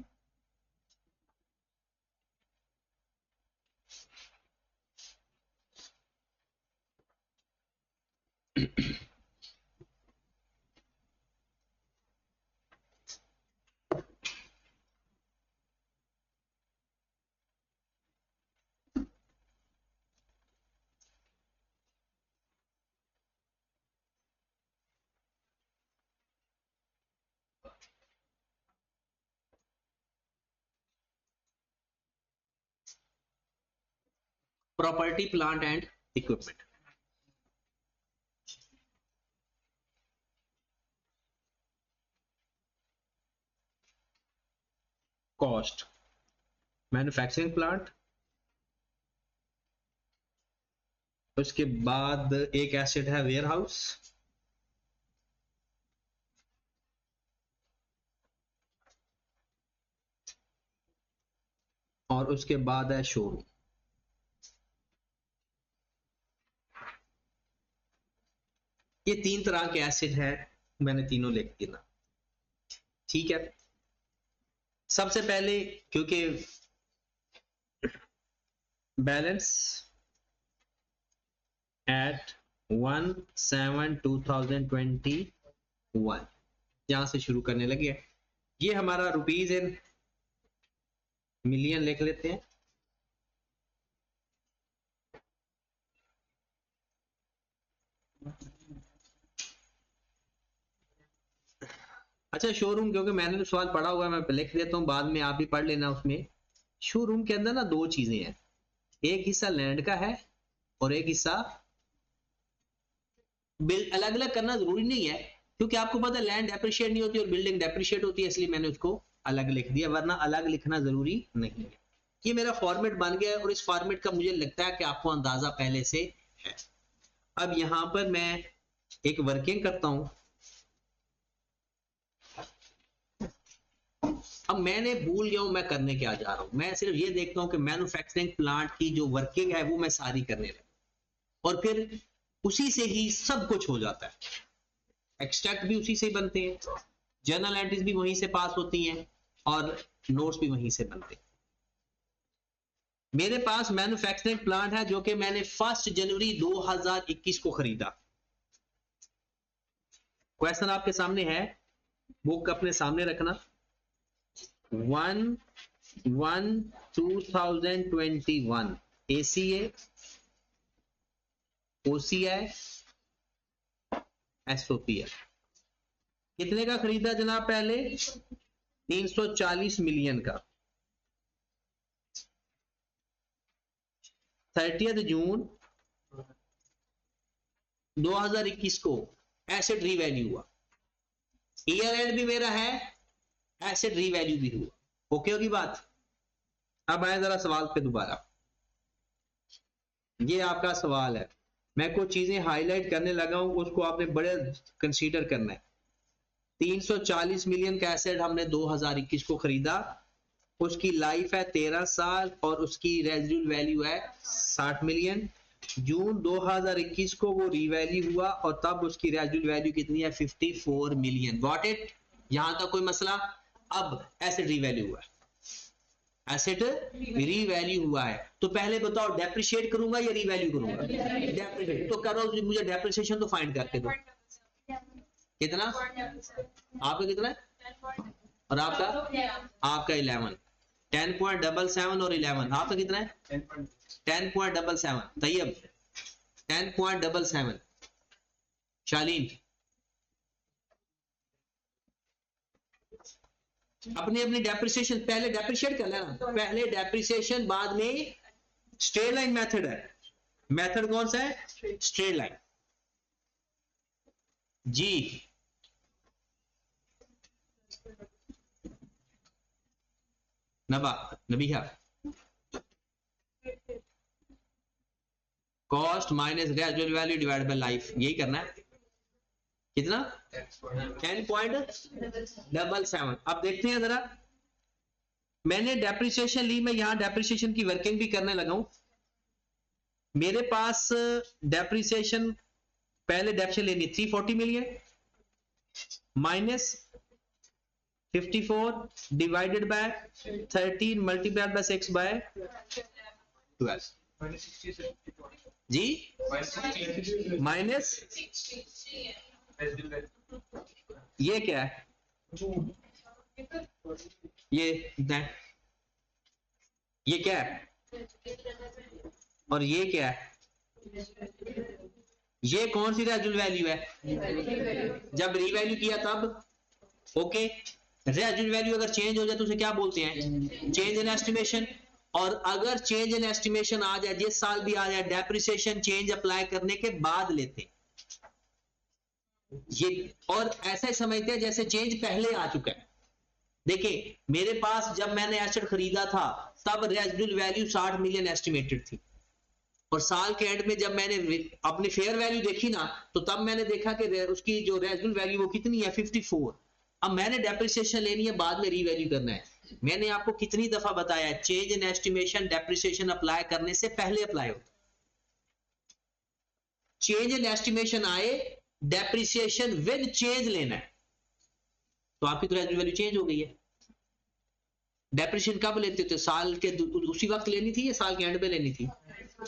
Property plant and equipment, cost, manufacturing plant, उसके बाद एक एसेट है वेयर हाउस, और उसके बाद है शोरूम। ये तीन तरह के एसेट है, मैंने तीनों लिख दिया, ठीक है। सबसे पहले क्योंकि बैलेंस एट 1/7/2021 यहां से शुरू करने लगे। ये हमारा रुपीज इन मिलियन लिख लेते हैं। अच्छा, शोरूम क्योंकि मैंने तो सवाल पढ़ा हुआ है, मैं लिख देता हूं, बाद में आप भी पढ़ लेना। उसमें शोरूम के अंदर ना दो चीजें हैं, एक हिस्सा लैंड का है और एक हिस्सा अलग अलग करना जरूरी नहीं है, क्योंकि आपको पता है लैंड डेप्रिशिएट नहीं होती और बिल्डिंग डेप्रिशिएट होती है, इसलिए मैंने उसको अलग लिख दिया, वरना अलग लिखना जरूरी नहीं है। ये मेरा फॉर्मेट बन गया है और इस फॉर्मेट का मुझे लगता है कि आपको अंदाजा पहले से है। अब यहां पर मैं एक वर्किंग करता हूं। अब मैंने भूल गया हूं मैं करने क्या जा रहा हूं, मैं सिर्फ ये देखता हूं कि मैन्युफैक्चरिंग प्लांट की जो वर्किंग है वो मैं सारी करने लगा, और फिर उसी से ही सब कुछ हो जाता है। एक्सट्रैक्ट भी उसी से बनते हैं, जर्नल एंट्रीज भी वहीं से पास होती हैं, और नोट्स भी वहीं से बनते हैं। मेरे पास मैन्युफैक्चरिंग प्लांट है जो कि मैंने 1 जनवरी 2021 को खरीदा। क्वेश्चन आपके सामने है, बुक अपने सामने रखना। 1/1/2021 ACA, OCI, SOPL। कितने का खरीदा जनाब? पहले 340 मिलियन का। 30 जून 2021 को एसेट रीवैल्यू हुआ, ईयर एंड भी मेरा है, एसेट रीवैल्यू भी हुआ। ओके होगी बात? अब आए जरा सवाल पे दोबारा। ये आपका सवाल है, मैं कुछ चीजें हाईलाइट करने लगा हूं, उसको आपने बड़े कंसीडर करना है। 340 मिलियन का एसेट हमने 2021 को खरीदा, उसकी लाइफ है 13 साल और उसकी रेजिडुअल वैल्यू है 60 मिलियन। जून 2021 को वो रीवैल्यू हुआ और तब उसकी रेजिडुअल वैल्यू कितनी है? 54 मिलियन। Got it? यहां तक कोई मसला? अब एसेट रीवैल्यू हुआ है, एसेट रीवैल्यू हुआ है, तो पहले बताओ डेप्रिशिएट करूंगा या रीवैल्यू करूंगा? डेप्रिशिएट। तो करो, मुझे डेप्रिसिएशन तो फाइंड करके दो। कितना आपका? कितना है? और आपका? आपका 11। 10.77 और 11 आपका कितना है 10.77 तैयब 10.77 शालीन अपनी अपनी डेप्रिसिएशन पहले डेप्रिशिएट कर लेना पहले डेप्रिसिएशन बाद में स्ट्रेट लाइन मेथड है मेथड कौन सा है स्ट्रेट लाइन जी Nabiha cost minus residual value divide by life यही करना है कितना 10.77 अब देखते हैं जरा मैंने डेप्रिसिएशन ली मैं यहां डेप्रिसिएशन की वर्किंग भी करने लगा हूं मेरे पास डेप्रिसिएशन पहले डेप्रिसिएशन लेनी 340 million minus 54 divided by 13 multiplied by 6 by 12 जी माइनस ये क्या है ये क्या है और ये क्या है ये कौन सी रेजिडुअल वैल्यू है जब रीवैल्यू किया तब ओके रेजिडुअल वैल्यू अगर चेंज हो जाए तो उसे क्या बोलते हैं चेंज इन एस्टिमेशन और अगर चेंज इन एस्टिमेशन आ जाए जिस साल भी आ जाए डेप्रिसिएशन चेंज अप्लाई करने के बाद लेते ये और ऐसा ही समझते हैं जैसे चेंज पहले आ चुका है देखिए मेरे पास जब मैंने एसेट खरीदा था तब रेजिडुअल वैल्यू 60 मिलियन एस्टिमेटेड थी और साल के एंड में जब मैंने अपनी फेयर वैल्यू देखी ना तो तब मैंने देखा कि उसकी जो रेजिडुअल वैल्यू वो कितनी है 54 अब मैंने डेप्रिसिएशन लेनी है बाद में रीवैल्यू करना है मैंने आपको कितनी दफा बताया है change in estimation depreciation apply करने से पहले अप्लाई होता चेंज इन एस्टिमेशन आए डेप्रिसिएशन विद चेंज लेना है तो आपकी तो रेजिडुअल वैल्यू चेंज हो गई है डेप्रिसिएशन कब लेते थे साल के उसी वक्त लेनी थी या साल के एंड पे लेनी थी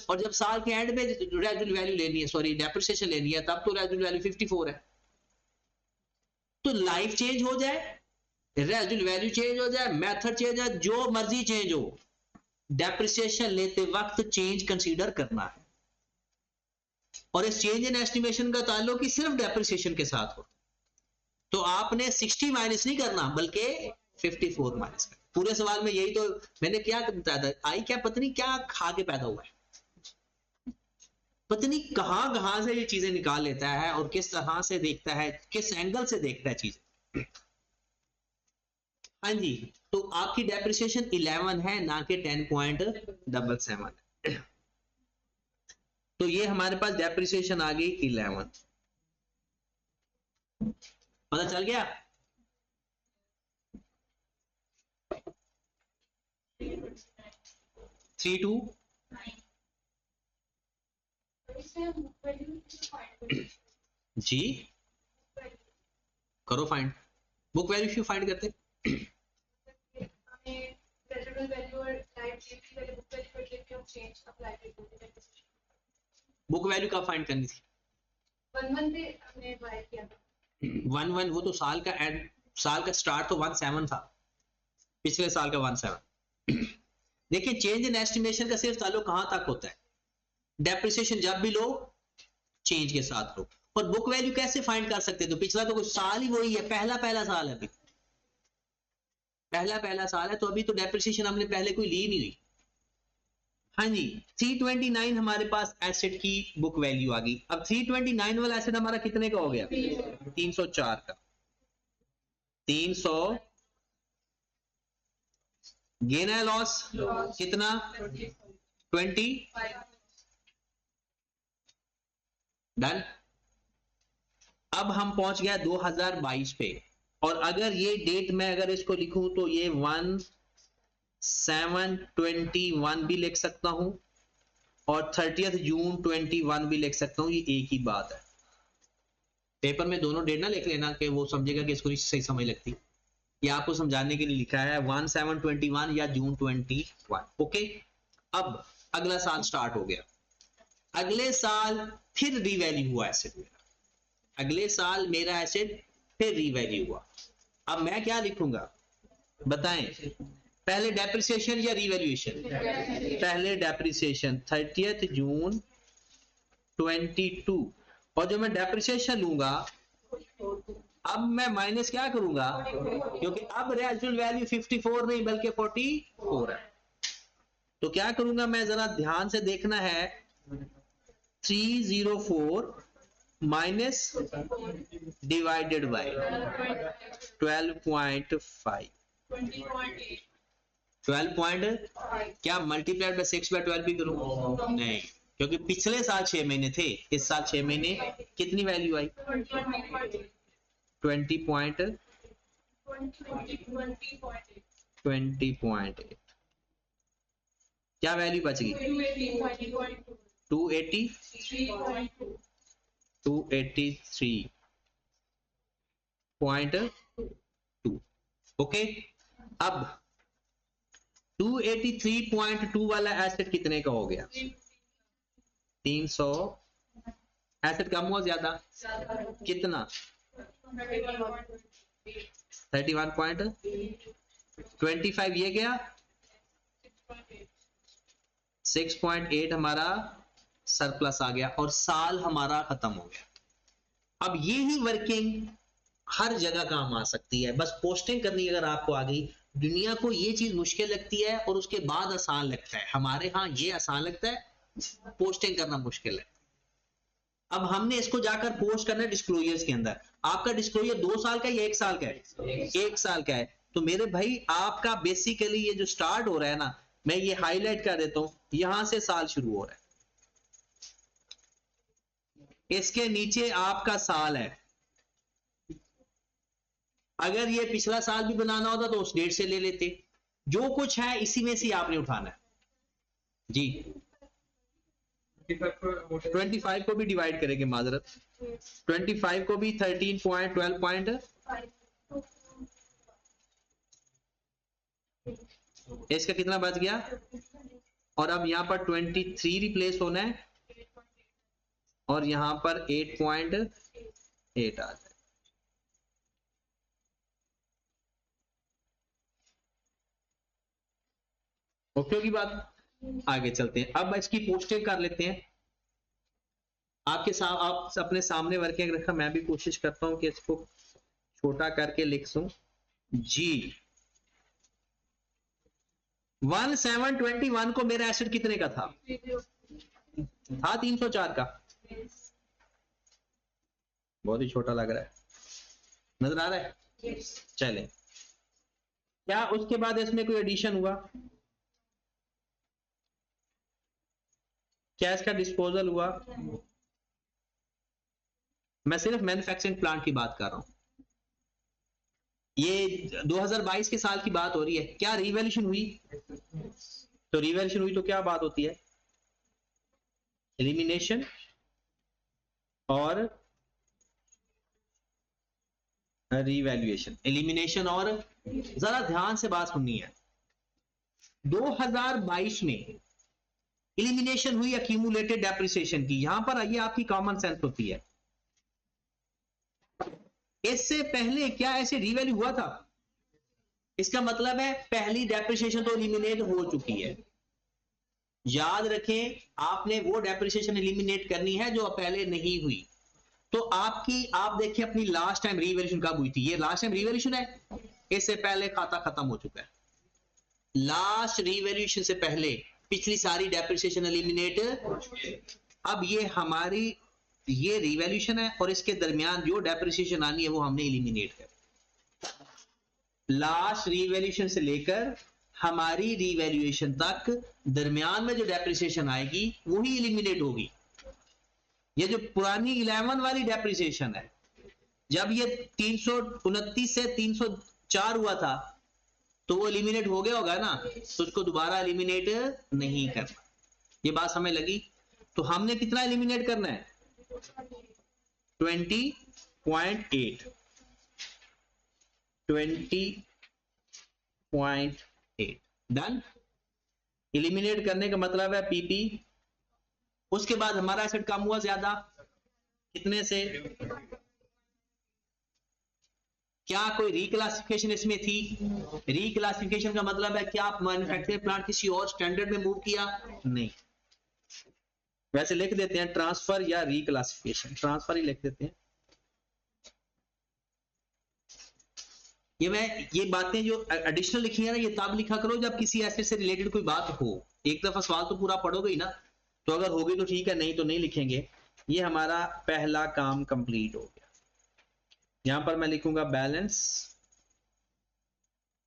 और जब साल के एंड में रेजिडुअल वैल्यू लेनी है सॉरी डेप्रिसिएशन लेनी है तब तो रेजिडुअल वैल्यू 54 है तो लाइफ चेंज हो जाए रेजिडुअल वैल्यू चेंज हो जाए मेथड चेंज हो जाए जो मर्जी चेंज हो डेप्रिसिएशन लेते वक्त चेंज कंसीडर करना है और इस चेंज इन एस्टिमेशन का ताल्लुक ही सिर्फ डेप्रिसिएशन के साथ हो तो आपने 60 माइनस नहीं करना बल्कि 54 माइनस करना पूरे सवाल में यही तो मैंने क्या बताया था आई क्या पत्नी क्या खा के पैदा हुआ है पत्नी कहां से ये चीजें निकाल लेता है और किस तरह से देखता है किस एंगल से देखता है चीजें हाँ जी तो आपकी डेप्रिसिएशन 11 है ना कि 10.77 तो ये हमारे पास डेप्रिसिएशन आ गई 11 पता चल गया 3 2 जी करो फाइंड बुक वैल्यू क्यों फाइंड करते बुक वैल्यू कब फाइंड करनी थी 1 वो तो साल का स्टार्ट तो 17 था पिछले साल का 17 देखिए चेंज इन एस्टिमेशन का सिर्फ ताल्लुक कहां तक होता है डेप्रिसिएशन जब भी लो चेंज के साथ लो और बुक वैल्यू कैसे फाइंड कर सकते हैं तो पिछला तो कुछ साल ही वही है पहला साल है अभी पहला साल है तो अभी तो डेप्रिसिएशन हमने पहले कोई ली नहीं हुई हाँ जी 329 हमारे पास एसेट की बुक वैल्यू आ गई अब 329 वाला एसेट हमारा कितने का हो गया 304 का 300 गेन है लॉस कितना 20 डन अब हम पहुंच गया 2022 पे और अगर ये डेट में अगर इसको लिखूं तो ये 1/7/21 भी लिख सकता हूं और 30 जून 21 भी लिख सकता हूं ये एक ही बात है पेपर में दोनों डेट ना लिख लेना कि वो समझेगा कि इसको सही समझ लगती ये आपको समझाने के लिए लिखा है 1/7/21 या जून 21 ओके अब अगला साल स्टार्ट हो गया अगले साल फिर रीवैल्यू हुआ एसेट मेरा अगले साल मेरा एसेट फिर रीवैल्यू हुआ अब मैं क्या लिखूंगा बताएं पहले डेप्रिसिएशन या रिवैल्यूएशन? पहले डेप्रिसिएशन 30 जून 22, और जो मैं डेप्रिसिएशन लूंगा अब मैं माइनस क्या करूंगा, क्योंकि अब रेजिडुअल वैल्यू 54 नहीं बल्कि 44 है। तो क्या करूंगा मैं, जरा ध्यान से देखना है, 304 माइनस डिवाइडेड बाय 12.5, 12 क्या मल्टीप्लाइड बाय 6/12 भी करूं? नहीं, क्योंकि पिछले साल 6 महीने थे, इस साल 6 महीने कितनी वैल्यू आई? 20.8। क्या वैल्यू बच गई? 283.2। ओके, अब 283.2 वाला एसेट कितने का हो गया? 300। एसेट कम हुआ ज्यादा? कितना? 31.25 ये गया, 6.8 हमारा सरप्लस आ गया और साल हमारा खत्म हो गया। अब ये ही वर्किंग हर जगह काम आ सकती है, बस पोस्टिंग करनी अगर आपको आ गई। दुनिया को ये चीज मुश्किल लगती है और उसके बाद आसान लगता है, हमारे यहाँ ये आसान लगता है, पोस्टिंग करना मुश्किल है। अब हमने इसको जाकर पोस्ट करना है डिस्क्लोजर्स के अंदर। आपका डिस्क्लोजर 2 साल का या 1 साल का है? 1 साल का है। तो मेरे भाई आपका बेसिकली ये जो स्टार्ट हो रहा है ना, मैं ये हाईलाइट कर देता हूं, यहां से साल शुरू हो रहा है, इसके नीचे आपका साल है। अगर ये पिछला साल भी बनाना होता तो उस डेट से ले लेते। जो कुछ है इसी में से आपने उठाना है जी। 25 को भी डिवाइड करेंगे, माजरत, 25 को भी 13.12 इसका कितना बच गया? और अब यहां पर 23 रिप्लेस होना है और यहां पर 8.8 आ जाए। ओके की बात, आगे चलते हैं। अब इसकी पोस्टिंग कर लेते हैं। आपके साथ आप अपने सामने वर्किंग रखा, मैं भी कोशिश करता हूं कि इसको छोटा करके लिख सूं जी। 1721 को मेरा एसेट कितने का था? 304 का। बहुत ही छोटा लग रहा है, नजर आ रहा है? चले, क्या उसके बाद इसमें कोई एडिशन हुआ? क्या इसका डिस्पोजल हुआ? मैं सिर्फ मैन्युफैक्चरिंग प्लांट की बात कर रहा हूं, ये 2022 के साल की बात हो रही है। क्या रिवैल्यूएशन हुई? तो रिवैल्यूएशन हुई तो क्या बात होती है? एलिमिनेशन और रिवैल्यूएशन। एलिमिनेशन और, जरा ध्यान से बात सुननी है, 2022 में एलिमिनेशन हुई एक्यूमुलेटेड डेप्रिसिएशन की। यहां पर आइए, आपकी कॉमन सेंस होती है, इससे पहले क्या ऐसे रिवैल्यू हुआ था? इसका मतलब है पहली डेप्रिसिएशन तो एलिमिनेट हो चुकी है। याद रखें, आपने वो डेप्रिसिएशन एलिमिनेट करनी है जो पहले नहीं हुई। तो आपकी, आप देखिए अपनी लास्ट टाइम रिवैल्यूएशन कब हुई थी? ये लास्ट टाइम रिवैल्यूएशन है, इससे पहले खाता खत्म हो चुका है। लास्ट रिवैल्यूएशन से पहले पिछली सारी डेप्रिसिएशन एलिमिनेट। अब ये हमारी ये रिवैल्यूएशन है और इसके दरमियान जो डेप्रिसिएशन आनी है वो हमने एलिमिनेट कर। लास्ट रिवैल्यूएशन से लेकर हमारी रिवैल्यूएशन तक दरमियान में जो डेप्रिसिएशन आएगी वही एलिमिनेट होगी। ये जो पुरानी 11 वाली डेप्रिसिएशन है, जब ये 329 से 304 हुआ था तो वो एलिमिनेट हो गया होगा ना, तो उसको दोबारा एलिमिनेट नहीं करना। ये बात समझ लगी? तो हमने कितना एलिमिनेट करना है? 20.8 डन। एलिमिनेट करने का मतलब है पीपी। उसके बाद हमारा एसेट कम हुआ ज्यादा, कितने से? क्या कोई रिक्लासिफिकेशन इसमें थी? रिक्लासिफिकेशन का मतलब है क्या आप मैन्युफैक्चरिंग प्लांट किसी और स्टैंडर्ड में मूव किया? नहीं। वैसे लिख देते हैं ट्रांसफर या रिक्लासिफिकेशन, ट्रांसफर ही लिख देते हैं। ये बातें जो एडिशनल लिखी है ना, ये तब लिखा करो जब किसी एसेट से रिलेटेड कोई बात हो। एक दफा सवाल तो पूरा पढ़ोगे ही ना, तो अगर होगी तो ठीक है, नहीं तो नहीं लिखेंगे। ये हमारा पहला काम कंप्लीट हो गया। यहां पर मैं लिखूंगा बैलेंस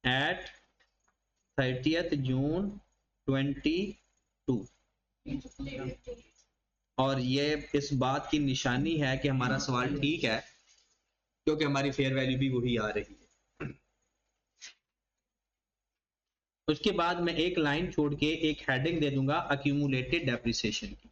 एट 30th जून 22, और ये इस बात की निशानी है कि हमारा सवाल ठीक है, क्योंकि हमारी फेयर वैल्यू भी वही आ रही है। उसके बाद मैं एक लाइन छोड़ के एक हेडिंग दे दूंगा अक्यूमुलेटेड डेप्रिसिएशन की।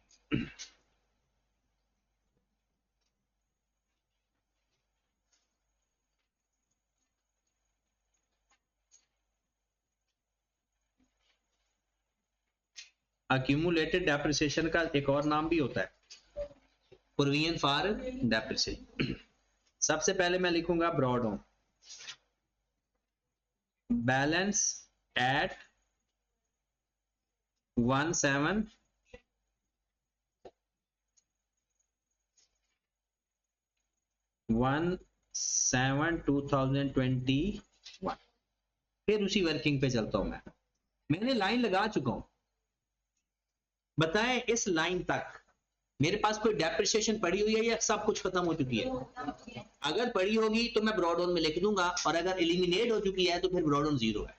अक्यूमुलेटेड डेप्रिसिएशन का एक और नाम भी होता है प्रोविजन फॉर डेप्रिसिएशन। सबसे पहले मैं लिखूंगा ब्रॉड ऑन बैलेंस एट 17 2021। फिर उसी वर्किंग पे चलता हूं मैंने लाइन लगा चुका हूं। बताएं इस लाइन तक मेरे पास कोई डेप्रिसिएशन पड़ी हुई है या सब कुछ खत्म हो चुकी है? अगर पड़ी होगी तो मैं ब्रॉड ऑन में लिख दूंगा, और अगर एलिमिनेट हो चुकी है तो फिर ब्रॉड ऑन 0 है।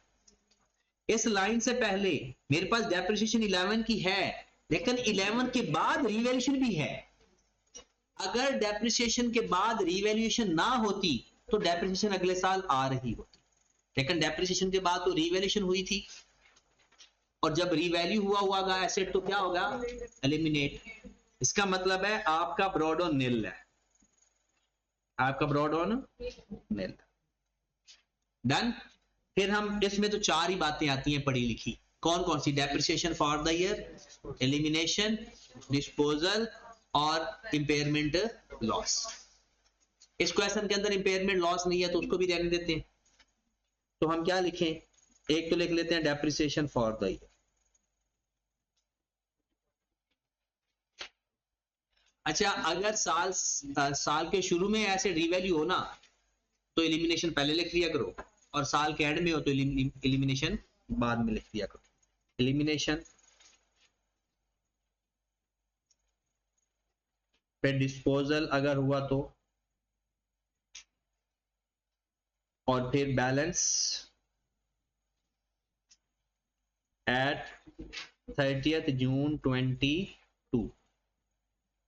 इस लाइन से पहले मेरे पास डेप्रिसिएशन 11 की है, लेकिन 11 के बाद रिवैल्यूएशन भी है। अगर डेप्रिसिएशन के बाद रिवैल्यूएशन ना होती तो डेप्रिसिएशन अगले साल आ रही होती, लेकिन डेप्रिसिएशन के बाद तो रिवैल्यूएशन हुई थी, और जब रिवैल्यू हुआ एसेट तो क्या होगा? एलिमिनेट। इसका मतलब है आपका ब्रॉड ऑन निल है, आपका ब्रॉड ऑन निल। डन। फिर हम इसमें तो 4 ही बातें आती हैं पढ़ी लिखी। कौन कौन सी? Depreciation for the year, elimination, disposal और इंपेयरमेंट लॉस। इस क्वेश्चन के अंदर इंपेयरमेंट लॉस नहीं है तो उसको भी रहने देते हैं। तो हम क्या लिखें? एक तो लिख लेते हैं डेप्रिसिएशन फॉर द ईयर। अच्छा, अगर साल के शुरू में ऐसे रिवैल्यू हो ना, तो एलिमिनेशन पहले लिख दिया करो, और साल के एंड में हो तो एलिमिनेशन बाद में लिख दिया करो। एलिमिनेशन, फिर डिस्पोजल अगर हुआ तो, और फिर बैलेंस एट 30th जून 22।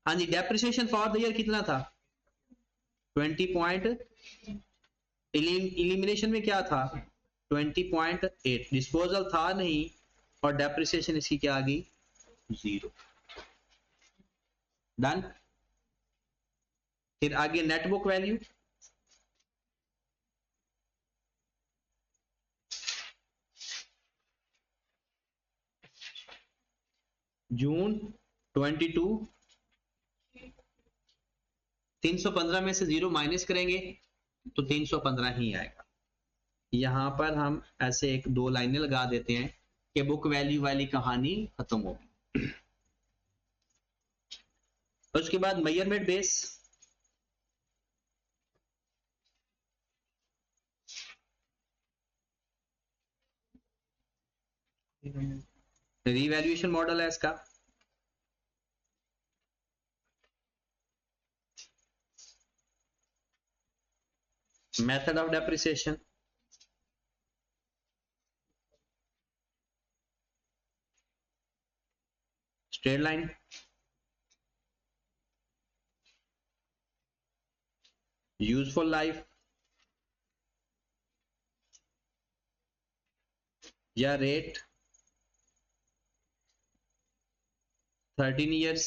हाँ जी, डेप्रिसिएशन फॉर द ईयर कितना था? 20 पॉइंट। एलिमिनेशन में क्या था? 20.8। डिस्पोजल था नहीं, और डेप्रिसिएशन इसकी क्या आ गई? 0। डन। फिर आगे नेट बुक वैल्यू, जून 22। 315 में से 0 माइनस करेंगे तो 315 ही आएगा। यहां पर हम ऐसे एक दो लाइनें लगा देते हैं कि बुक वैल्यू वाली कहानी खत्म होगी। उसके बाद मेजरमेंट बेस, रिवैल्यूएशन मॉडल है इसका। Method of depreciation, straight line, useful life या रेट, 13 years,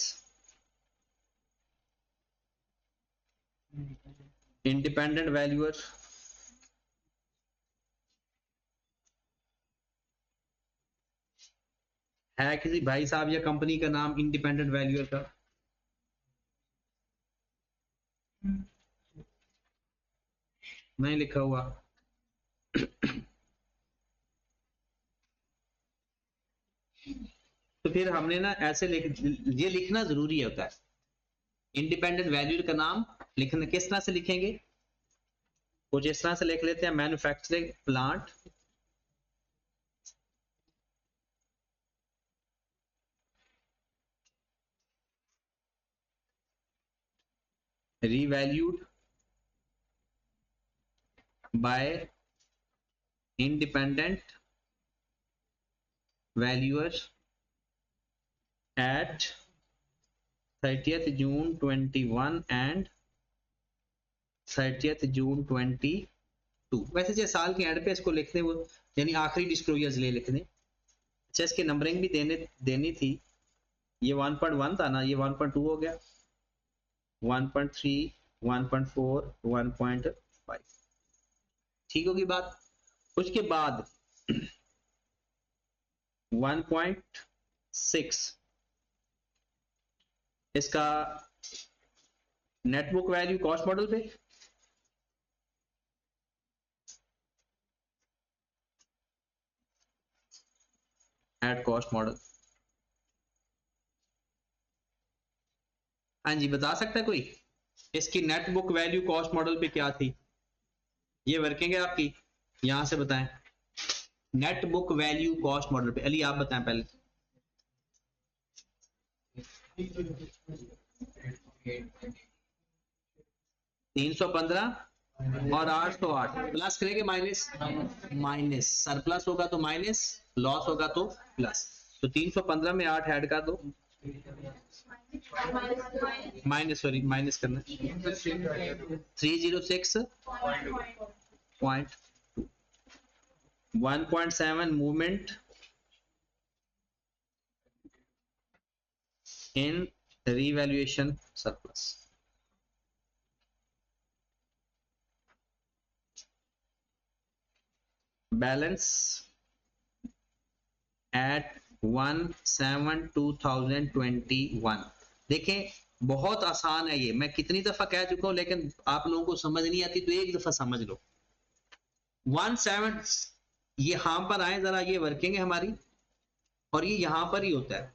इंडिपेंडेंट वैल्यूअर, है किसी भाई साहब या कंपनी का नाम इंडिपेंडेंट वैल्यूअर का? नहीं लिखा हुआ। तो फिर हमने ना ऐसे ये लिखना जरूरी होता है। इंडिपेंडेंट वैल्यू का नाम लिखना किस तरह से लिखेंगे, कुछ इस तरह से लिख लेते हैं, manufacturing plant revalued by independent valuers at 30th June 21 and 30th June 22। वैसे जो साल के एंड पे इसको लिखने वो यानी आखिरी डिस्क्लोजर्स ले लिखने। अच्छा इसके नंबरिंग भी देनी थी। ये 1.1 था ना, ये 1.2 हो गया, 1.3 1.4 1.5, ठीक होगी बात। उसके बाद 1.6 इसका नेटबुक वैल्यू कॉस्ट मॉडल पे, एट कॉस्ट मॉडल। हाँ जी, बता सकता है कोई इसकी net book value cost model पे क्या थी? ये वर्किंग है आपकी, यहां से बताएं। Net book value cost model पे अली आप बताएं पहले। 315 और 808 प्लस करेंगे माइनस, माइनस सरप्लस होगा तो माइनस, लॉस होगा तो प्लस। तो 315 में 8 ऐड कर दो, माइनस सॉरी माइनस करना 306.1.7 movement in revaluation surplus। Balance at 1/7/2021। देखें बहुत आसान है ये, मैं कितनी दफा कह चुका हूं लेकिन आप लोगों को समझ नहीं आती तो एक दफा समझ लो। 1/7 यहां पर आए जरा, ये वर्किंग है हमारी और ये यहां पर ही होता है।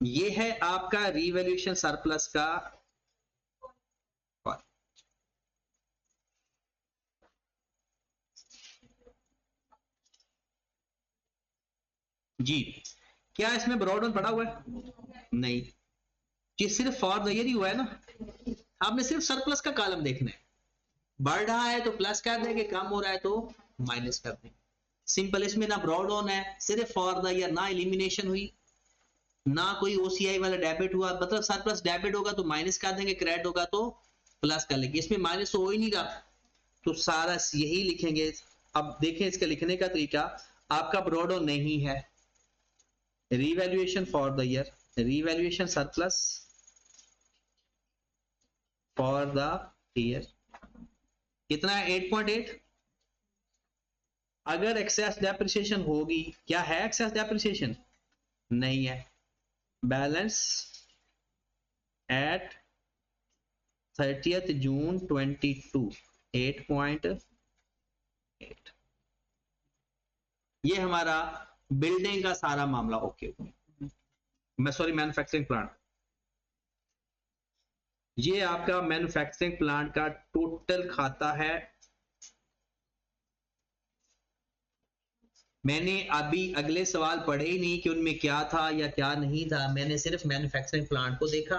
ये है आपका रिवैल्यूएशन सरप्लस का जी। क्या इसमें ब्रॉड पड़ा हुआ है? नहीं, ये सिर्फ फॉर द ईयर ही हुआ है ना। आपने सिर्फ सरप्लस का कॉलम देखना है, बढ़ रहा है तो प्लस कर देंगे, कम हो रहा है तो माइनस कर देंगे। सिंपल, इसमें ना ब्रॉड ऑन है, सिर्फ फॉर द ईयर, ना एलिमिनेशन हुई ना कोई ओसीआई वाला डेबिट हुआ। मतलब सरप्लस डेबिट होगा तो माइनस कर देंगे, क्रेडिट होगा तो प्लस कर लेंगे। इसमें माइनस तो हो ही नहीं रहा तो सारा यही लिखेंगे। अब देखें इसके लिखने का तरीका, आपका ब्रॉड ऑन नहीं है, revaluation for the year, revaluation surplus for the year कितना है 8.8। अगर एक्सेस डेप्रिसिएशन होगी, क्या है एक्सेस डेप्रिसिएशन? नहीं है। Balance at 30th June 22 8.8। ये हमारा बिल्डिंग का सारा मामला ओके। मैं सॉरी मैन्युफैक्चरिंग प्लांट, ये आपका मैन्युफैक्चरिंग प्लांट का टोटल खाता है। मैंने अभी अगले सवाल पढ़े ही नहीं कि उनमें क्या था या क्या नहीं था, मैंने सिर्फ मैन्युफैक्चरिंग प्लांट को देखा,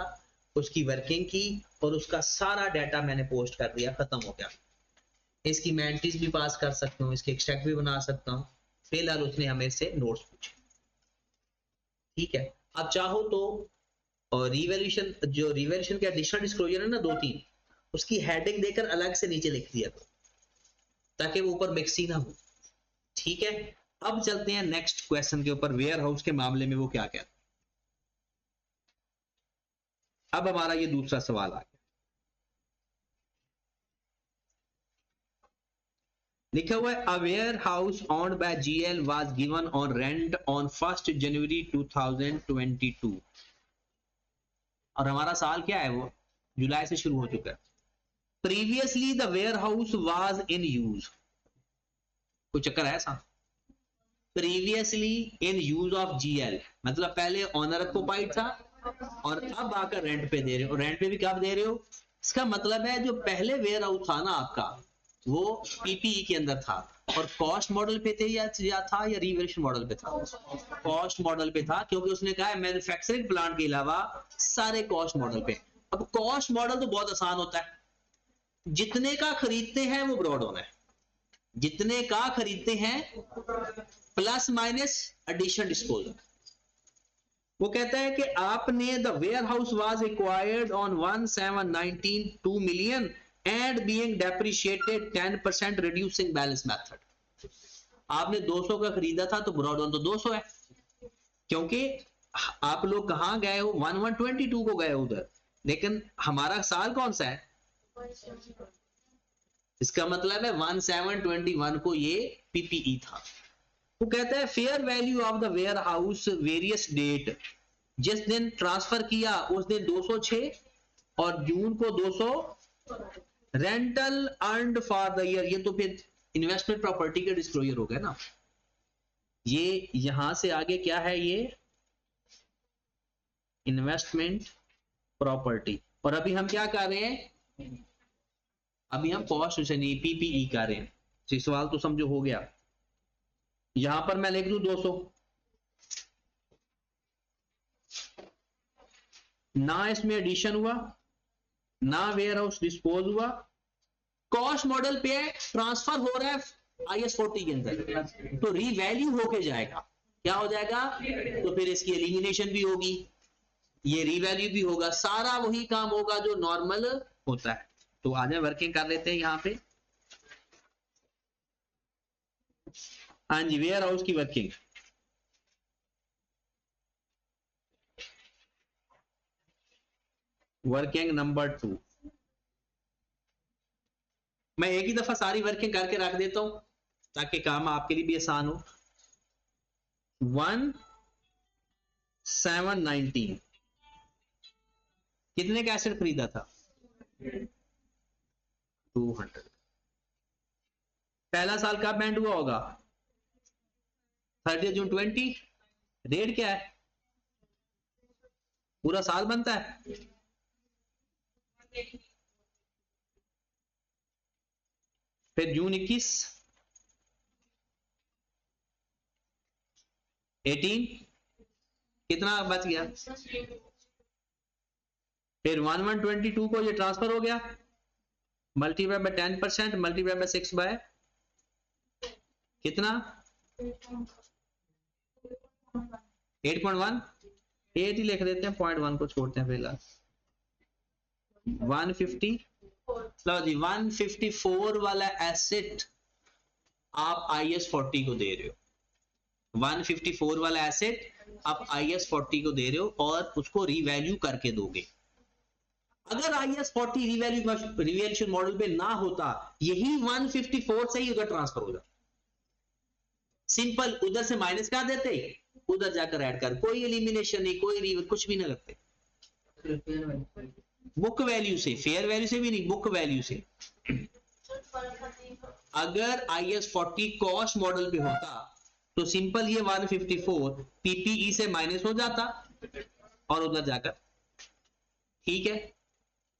उसकी वर्किंग की और उसका सारा डाटा मैंने पोस्ट कर दिया, खत्म हो गया। इसकी मैं एंट्रीज भी पास कर सकता हूँ, इसके एक्सट्रैक्ट भी बना सकता हूँ। फिलहाल उसने हमें से नोट्स पूछे, ठीक है। अब चाहो तो और रिवैल्यूएशन, जो रिवैल्यूएशन के एडिशनल डिस्क्लोजर है ना 2-3, उसकी हेडिंग देकर अलग से नीचे लिख दिया तो, ताकि वो ऊपर मिक्स ही ना हो, ठीक है। अब चलते हैं नेक्स्ट क्वेश्चन के ऊपर, वेयर हाउस के मामले में वो क्या कहता है। अब हमारा ये दूसरा सवाल आ गया, लिखा हुआ है, a warehouse owned by GL was given on rent on 1 January 2022। और हमारा साल क्या है, वो जुलाई से शुरू हो चुका है। Previously the warehouse was in use, कोई चक्कर है ऐसा? Previously in use of GL मतलब पहले ऑनर ऑक्युपाइड था और अब आकर रेंट पे दे रहे हो, रेंट पे भी कब दे रहे हो? इसका मतलब है जो पहले वेयर हाउस था ना आपका वो पीपीई के अंदर था और कॉस्ट मॉडल पे थे या था या रिवैल्यूएशन मॉडल पे था? कॉस्ट मॉडल पे था, क्योंकि उसने कहा है मैन्युफैक्चरिंग प्लांट के अलावा सारे कॉस्ट मॉडल पे। अब कॉस्ट मॉडल तो बहुत आसान होता है, जितने का खरीदते हैं वो ब्रॉड होना है, जितने का खरीदते हैं प्लस माइनस एडिशन डिस्पोजल। वो कहता है कि आपने the warehouse was acquired on 1719 2 million and being depreciated 10% reducing balance method. आपने 200 का खरीदा था तो ब्रॉड ऑन तो 200 है, क्योंकि आप लोग कहां गए हो 1122 को गए उधर, लेकिन हमारा साल कौन सा है? इसका मतलब है 1721 को ये पीपीई था। वो कहता है fair value of the warehouse various date, जिस दिन ट्रांसफर किया उस दिन 206 और जून को 200, rental earned for the year, ये तो फिर इन्वेस्टमेंट प्रॉपर्टी के डिस्क्लोजर हो गया ना। ये यहां से आगे क्या है? ये इन्वेस्टमेंट प्रॉपर्टी। और अभी हम क्या कर रहे हैं? अभी हम कॉस्ट से नहीं पीपीई कर रहे हैं। तो सवाल तो समझो हो गया। यहां पर मैं लिख दूं 200, ना इसमें एडिशन हुआ ना वेयर हाउस डिस्पोज हुआ, कॉस्ट मॉडल पे है, ट्रांसफर हो रहा है आईएस 40 के अंदर, तो रीवैल्यू होके जाएगा। क्या हो जाएगा? तो फिर इसकी एलिमिनेशन भी होगी, ये रीवैल्यू भी होगा, सारा वही काम होगा जो नॉर्मल होता है। तो आज वर्किंग कर लेते हैं यहां पे। हाँ जी, वेयर हाउस की वर्किंग। वर्किंग नंबर 2, मैं एक ही दफा सारी वर्किंग करके रख देता हूं ताकि काम आपके लिए भी आसान हो। 1719 कितने का एसेट खरीदा था? 200। पहला साल कब एंड हुआ होगा? 30 जून 20। रेट क्या है? पूरा साल बनता है। फिर जून 21 18 कितना बच गया? फिर 1122 को ये ट्रांसफर हो गया, multiply by 10%, multiply by 6 by कितना? 8.1, 8 ही लिख देते हैं, 0.1 को छोड़ते हैं फिलहाल। 150, लो जी 154 वाला एसेट आप IS 40 को दे रहे हो। 154 वाला एसेट आप IS 40 को दे रहे हो और उसको रीवैल्यू करके दोगे। अगर IS 40 रिवैल्यूएशन मॉडल पे ना होता, यही 154 से ही उधर ट्रांसफर हो जाता। सिंपल, उधर से माइनस कर देते, उधर जाकर ऐड कर, कोई एलिमिनेशन नहीं, कोई कुछ भी ना करते। बुक वैल्यू से, फेयर वैल्यू से भी नहीं, बुक वैल्यू से। अगर IS 40 कॉस्ट मॉडल पे होता तो सिंपल ये 154 पीपीई से माइनस हो जाता और उधर जाकर, ठीक है।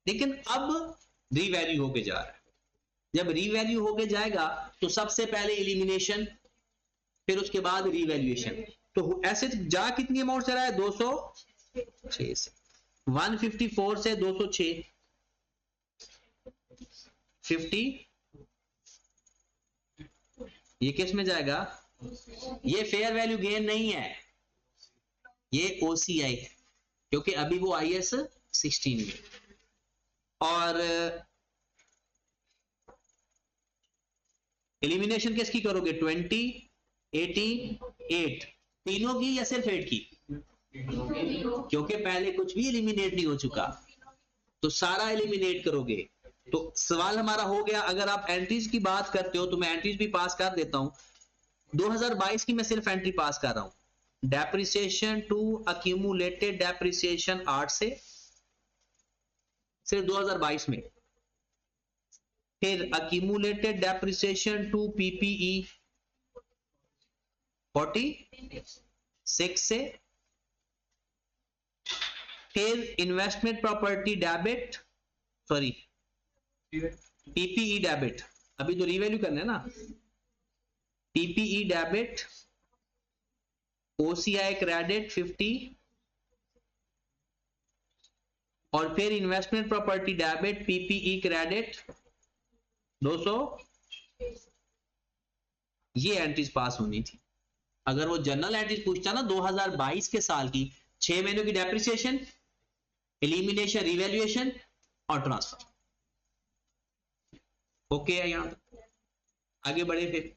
लेकिन अब रीवैल्यू होके जा रहा है, जब रीवैल्यू होके जाएगा तो सबसे पहले एलिमिनेशन, फिर उसके बाद रीवैल्यूएशन। तो ऐसे जा कितनी अमाउंट से रहा है? 206 से, 154 से 206 50, ये किस में जाएगा? ये फेयर वैल्यू गेन नहीं है, ये OCI है, क्योंकि अभी वो IS 16 में। और एलिमिनेशन किसकी करोगे? 20, 18, 8 तीनों की या सिर्फ 8 की? क्योंकि पहले कुछ भी एलिमिनेट नहीं हो चुका, तो सारा एलिमिनेट करोगे। तो सवाल हमारा हो गया, अगर आप एंट्रीज की बात करते हो तो मैं एंट्रीज भी पास कर देता हूं। 2022 की मैं सिर्फ एंट्री पास कर रहा हूं। डेप्रिसिएशन टू अक्यूमुलेटेड डेप्रिसिएशन 8 से, सिर्फ 2022 में फिर accumulated depreciation to PPE 46 से, फिर investment property debit, sorry PPE debit, अभी तो रीवैल्यू करना है ना, पीपीई डेबिट, ओसीआई क्रेडिट 50, और फिर investment property debit PPE credit 200। ये एंट्रीज पास होनी थी। अगर वो जनरल एंट्रीज पूछता ना 2022 के साल की, 6 महीनों की डेप्रिसिएशन, एलिमिनेशन, रिवैल्यूएशन और ट्रांसफर। ओके है यहां तक, आगे बढ़े। फिर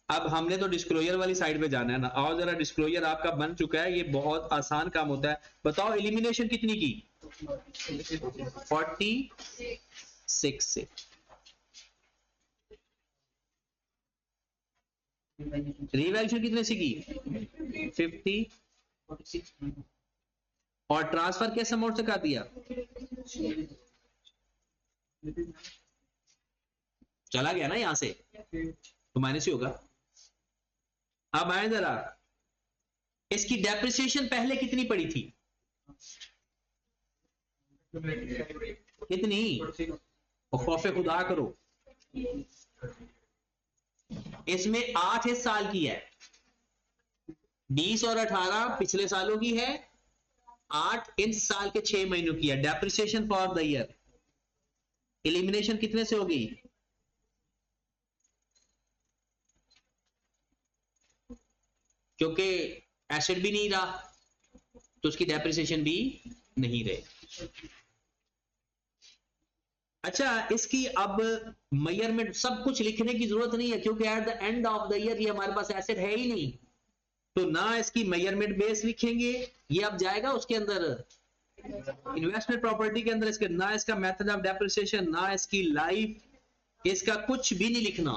अब हमने तो डिस्क्लोजर वाली साइड पे जाना है ना, और जरा डिस्क्लोजर आपका बन चुका है, ये बहुत आसान काम होता है। बताओ एलिमिनेशन कितनी की? 46 से। रिवैल्यूएशन कितने से की? 50, और ट्रांसफर किस अमाउंट से कर दिया? चला गया ना यहां से, तो माइनस ही होगा। अब आए जरा, इसकी डेप्रिसिएशन पहले कितनी पड़ी थी? कितनी? और खौफे खुदा करो, इसमें 8 इस साल की है, 20 और 18 पिछले सालों की है, 8 इस साल के 6 महीनों की है। Depreciation for the year, elimination कितने से होगी? क्योंकि एसेट भी नहीं रहा तो उसकी डेप्रिसिएशन भी नहीं रहे। अच्छा, इसकी अब मेजरमेंट सब कुछ लिखने की जरूरत नहीं है, क्योंकि at the end of the year ये हमारे पास एसेट है ही नहीं, तो ना इसकी मेजरमेंट बेस लिखेंगे, ये अब जाएगा उसके अंदर इन्वेस्टमेंट प्रॉपर्टी के अंदर, इसके ना इसका मेथड ऑफ डेप्रिसिएशन, ना इसकी लाइफ, इसका कुछ भी नहीं लिखना,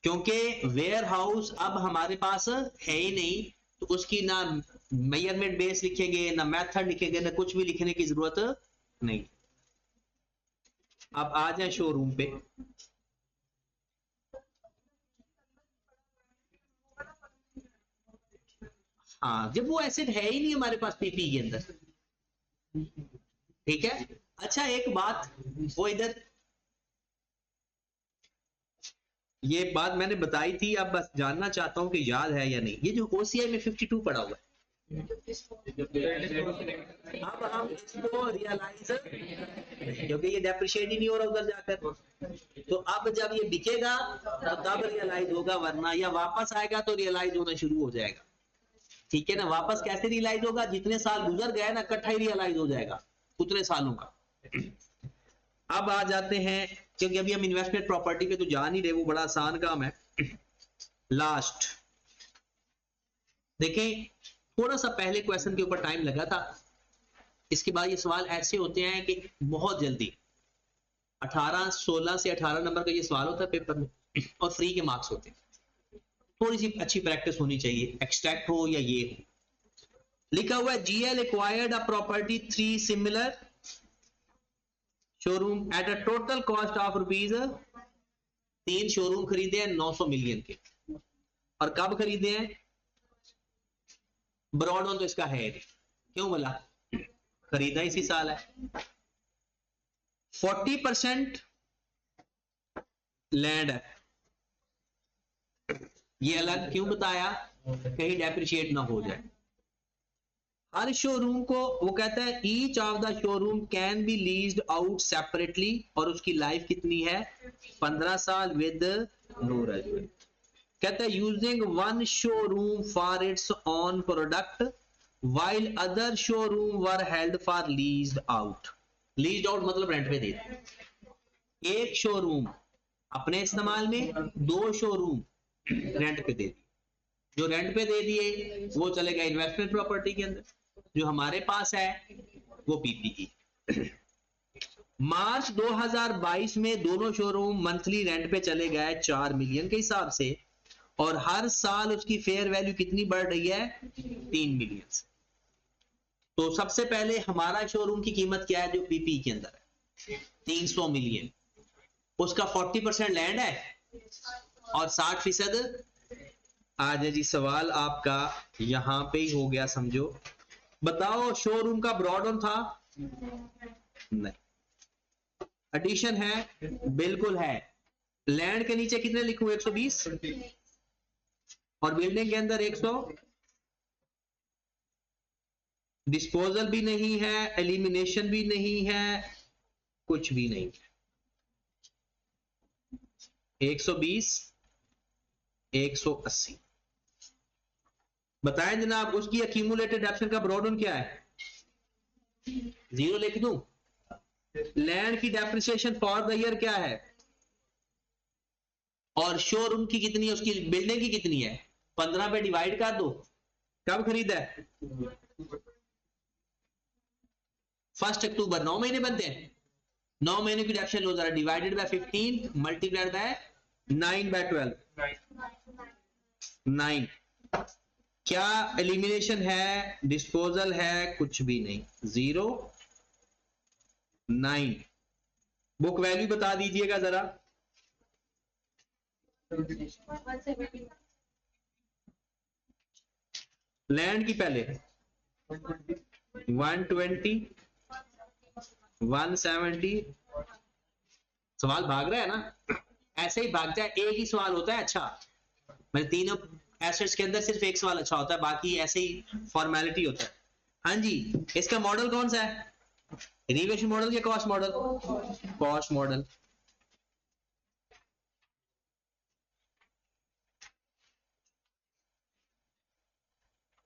क्योंकि वेयर हाउस अब हमारे पास है ही नहीं, तो उसकी ना मेजरमेंट बेस लिखेंगे, ना मेथड लिखेंगे, ना कुछ भी लिखने की जरूरत नहीं। अब आ जाए शोरूम पे। हाँ, जब वो एसेट है ही नहीं हमारे पास पीपी के अंदर, ठीक है। अच्छा, एक बात, वो इधर ये बात मैंने बताई थी, अब बस जानना चाहता हूं कि याद है या नहीं। ये जो ओसीआई में 52 पड़ा हुआ है, अब हम इसको रियलाइज, क्योंकि ये डेप्रिशिएट ही नहीं हो रहा उधर जाकर, तो अब जब ये बिकेगा तो तब रियलाइज होगा, वरना या वापस आएगा तो रियलाइज होना शुरू हो जाएगा। ठीक है ना, वापस कैसे रियलाइज होगा? जितने साल गुजर गए ना, इकट्ठा ही रियलाइज हो जाएगा उतने सालों का। अब आ जाते हैं, क्योंकि अभी हम इन्वेस्टमेंट प्रॉपर्टी पे तो जा नहीं रहे, वो बड़ा आसान काम है। लास्ट देखें, थोड़ा सा पहले क्वेश्चन के ऊपर टाइम लगा था, इसके बाद ये सवाल ऐसे होते हैं कि बहुत जल्दी 16 से 18 नंबर का ये सवाल होता है पेपर में, और फ्री के मार्क्स होते हैं। थोड़ी सी अच्छी प्रैक्टिस होनी चाहिए, एक्सट्रैक्ट हो या ये हो। लिखा हुआ है GL acquired a property 3 similar showroom at a total cost of rupees, 3 showroom खरीदे हैं 900 मिलियन के, और कब खरीदे हैं? ब्रॉडऑन तो इसका है नहीं, क्यों बोला? खरीदा इसी साल है। 40% लैंड है, ये अलग क्यों बताया? कहीं डेप्रिशिएट ना हो जाए। हर शोरूम को वो कहता है each of the showroom can be leased out separately, और उसकी लाइफ कितनी है? 15 साल विद नो रेजिडेंट। कहता है using one showroom for its own product while other showroom were held for leased out. Leased out मतलब रेंट पे दे दिए। एक शोरूम अपने इस्तेमाल में, 2 शोरूम रेंट पे दे दिए। जो रेंट पे दे दिए वो चलेगा इन्वेस्टमेंट प्रॉपर्टी के अंदर, जो हमारे पास है वो पीपीई। मार्च 2022 में दोनों शोरूम मंथली रेंट पे चले गए 4 मिलियन के हिसाब से, और हर साल उसकी फेयर वैल्यू कितनी बढ़ रही है? 3 मिलियन से। तो सबसे पहले हमारा शोरूम की कीमत क्या है जो पीपी के अंदर है? 300 मिलियन। उसका 40% लैंड है और 60%। आज जी सवाल आपका यहां पे ही हो गया समझो। बताओ शोरूम का ब्रॉड ऑन था? नहीं। एडिशन है? बिल्कुल है। लैंड के नीचे कितने लिखूं? 120। और बिल्डिंग के अंदर 100। डिस्पोजल भी नहीं है, एलिमिनेशन भी नहीं है, कुछ भी नहीं है। 120, 180। बताएं जनाब उसकी एक्यूमुलेटेड एप्शन का ब्रॉड ऑन क्या है? 0 लिख दूं? लैंड की डेप्रिसिएशन फॉर द ईयर क्या है? और शोरूम की कितनी है? उसकी बिल्डिंग की कितनी है? 15 पे डिवाइड कर दो। कब खरीदा है? 1 अक्टूबर। 9 महीने बनते हैं। 9 महीने की डेप्रिसिएशन लो जरा, divided by 15 multiplied by 9 by 12। 9। क्या एलिमिनेशन है? डिस्पोजल है? कुछ भी नहीं। 0, 9। बुक वैल्यू बता दीजिएगा जरा। लैंड की पहले 120, 170। सवाल भाग रहा है ना? ऐसे ही भागता है। एक ही सवाल होता है अच्छा, मतलब तीनों एसेट्स के अंदर सिर्फ एक सवाल अच्छा होता है, बाकी ऐसे ही फॉर्मेलिटी होता है। हाँ जी, इसका मॉडल कौन सा है? रिवेशन मॉडल या cost model? Cost model.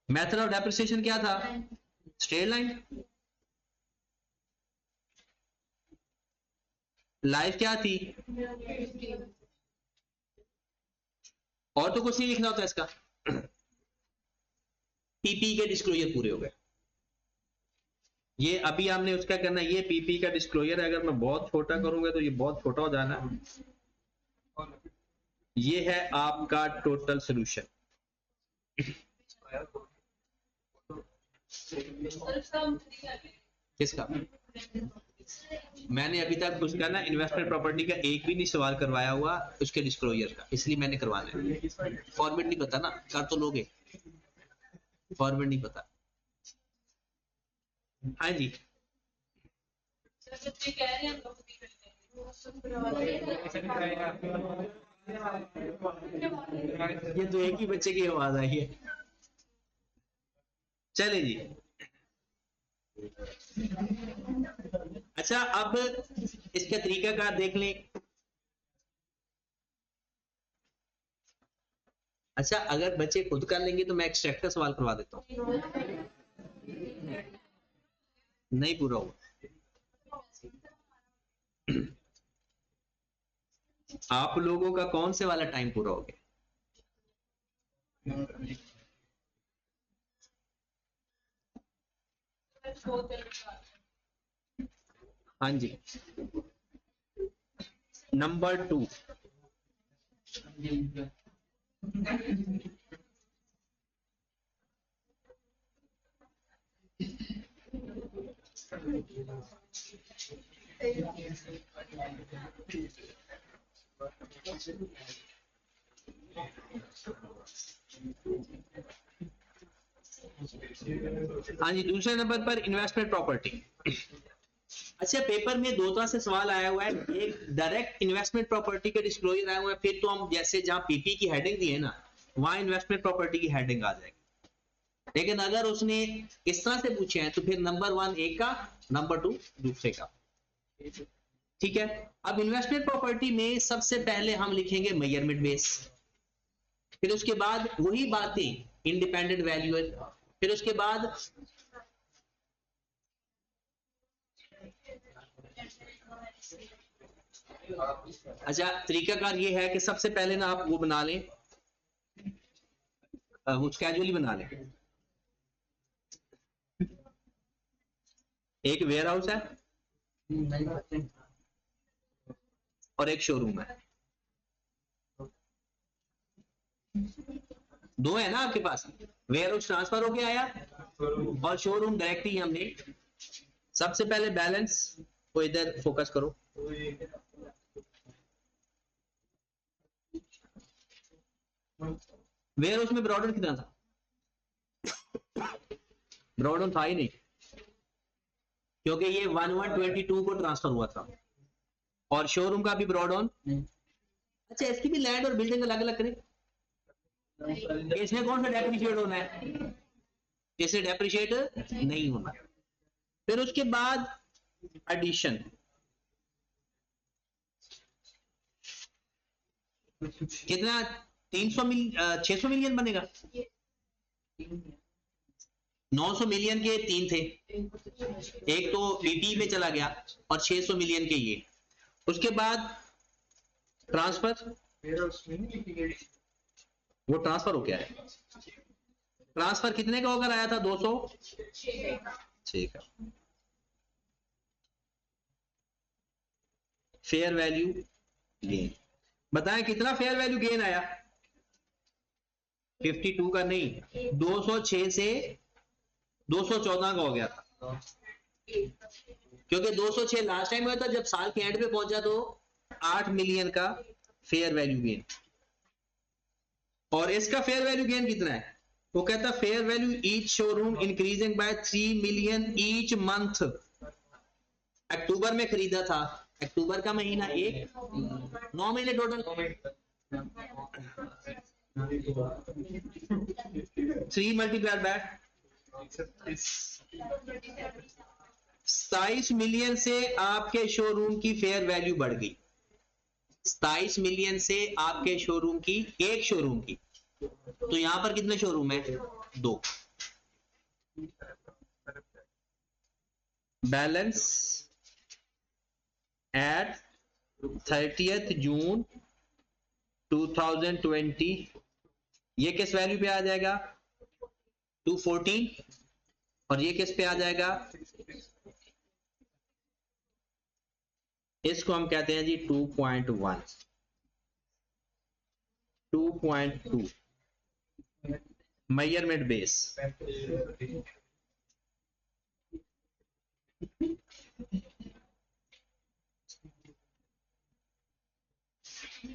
Method of depreciation क्या था? Straight line. लाइफ क्या थी? और तो कुछ नहीं लिखना होता इसका। पीपी के डिस्क्लोजर पूरे हो गए। ये अभी हमने उसका करना है, ये पीपी का डिस्क्लोजर है। अगर मैं बहुत छोटा करूंगा तो ये बहुत छोटा हो जाना है। ये है आपका टोटल सोल्यूशन। किसका? मैंने अभी तक कुछ करना इन्वेस्टमेंट प्रॉपर्टी का एक भी नहीं सवाल करवाया हुआ उसके डिस्क्लोजर का, इसलिए मैंने करवाना है। फॉर्मेट नहीं पता ना, कर तो लोगे, फॉर्मेट नहीं पता। हाँ जी, ये तो एक ही बच्चे की आवाज आई है। चले जी। अच्छा, अब इसका तरीकाकार देख लें। अच्छा, अगर बच्चे खुद कर लेंगे तो मैं एक्सट्रैक्ट का सवाल करवा देता हूँ। नहीं पूरा होगा। आप लोगों का कौन से वाला टाइम पूरा हो गया? हाँ जी, नंबर 2। हाँ जी, दूसरे नंबर पर इन्वेस्टमेंट प्रॉपर्टी। अच्छा, पेपर में दो तरह से सवाल आया हुआ है। एक डायरेक्ट इन्वेस्टमेंट प्रॉपर्टी के डिस्क्लोजर आया हुआ है, फिर तो हम जैसे जहां पीपी की हेडिंग दी है ना, वहां इन्वेस्टमेंट प्रॉपर्टी की हेडिंग आ जाएगी। लेकिन अगर उसने इस तरह से पूछे हैं तो फिर नंबर 1 एक का, नंबर 2 दूसरे का। ठीक है। अब इन्वेस्टमेंट प्रॉपर्टी में सबसे पहले हम लिखेंगे मेजरमेंट बेस, फिर उसके बाद वही बातें इंडिपेंडेंट वैल्यूअर, फिर उसके बाद अच्छा तरीकाकार ये है कि सबसे पहले ना आप वो बना लें, वो स्केड्यूल ही बना लें। एक वेयर हाउस है और एक शोरूम है। दो है ना आपके पास? वेयर हाउस ट्रांसफर होके आया, और शोरूम डायरेक्ट ही हमने सबसे पहले बैलेंस को इधर फोकस करो। वेयर हाउस में ब्रॉडन कितना था? ब्रॉडन था ही नहीं, क्योंकि ये 1122 को ट्रांसफर हुआ था, और शोरूम का भी ब्रॉडन। अच्छा, इसकी भी लैंड और बिल्डिंग अलग अलग करें, इसमें कौन सा डेप्रिशिएट होना है? इसे डेप्रिशिएट नहीं होना। फिर उसके बाद एडिशन, कितना? 600 मिलियन बनेगा। 900 मिलियन के 3 थे, एक तो बीटी में चला गया, और 600 मिलियन के ये। उसके बाद ट्रांसफर, वो ट्रांसफर हो गया है। ट्रांसफर कितने का होकर आया था? 206 का। फेयर वैल्यू गेन, बताएं कितना फेयर वैल्यू गेन आया? 52 का नहीं, 206 से 214 का हो गया था, क्योंकि 206 लास्ट टाइम हुआ था, जब साल के एंड पे पहुंचा तो 8 मिलियन का फेयर वैल्यू गेन। और इसका फेयर वैल्यू गेन कितना है? वो कहता है fair value each showroom increasing by 3 million each month. October में खरीदा था, अक्टूबर का महीना 9 महीने टोटल, 3 मल्टीप्लाइड बाय 27 मिलियन से आपके शोरूम की फेयर वैल्यू बढ़ गई। 27 मिलियन से आपके शोरूम की, एक शोरूम की, तो यहां पर कितने शोरूम है? 2। बैलेंस एट 30th जून 2020, ये किस वैल्यू पे आ जाएगा? 214। और ये किस पे आ जाएगा? इसको हम कहते हैं जी 2.1, 2.2 measurement base.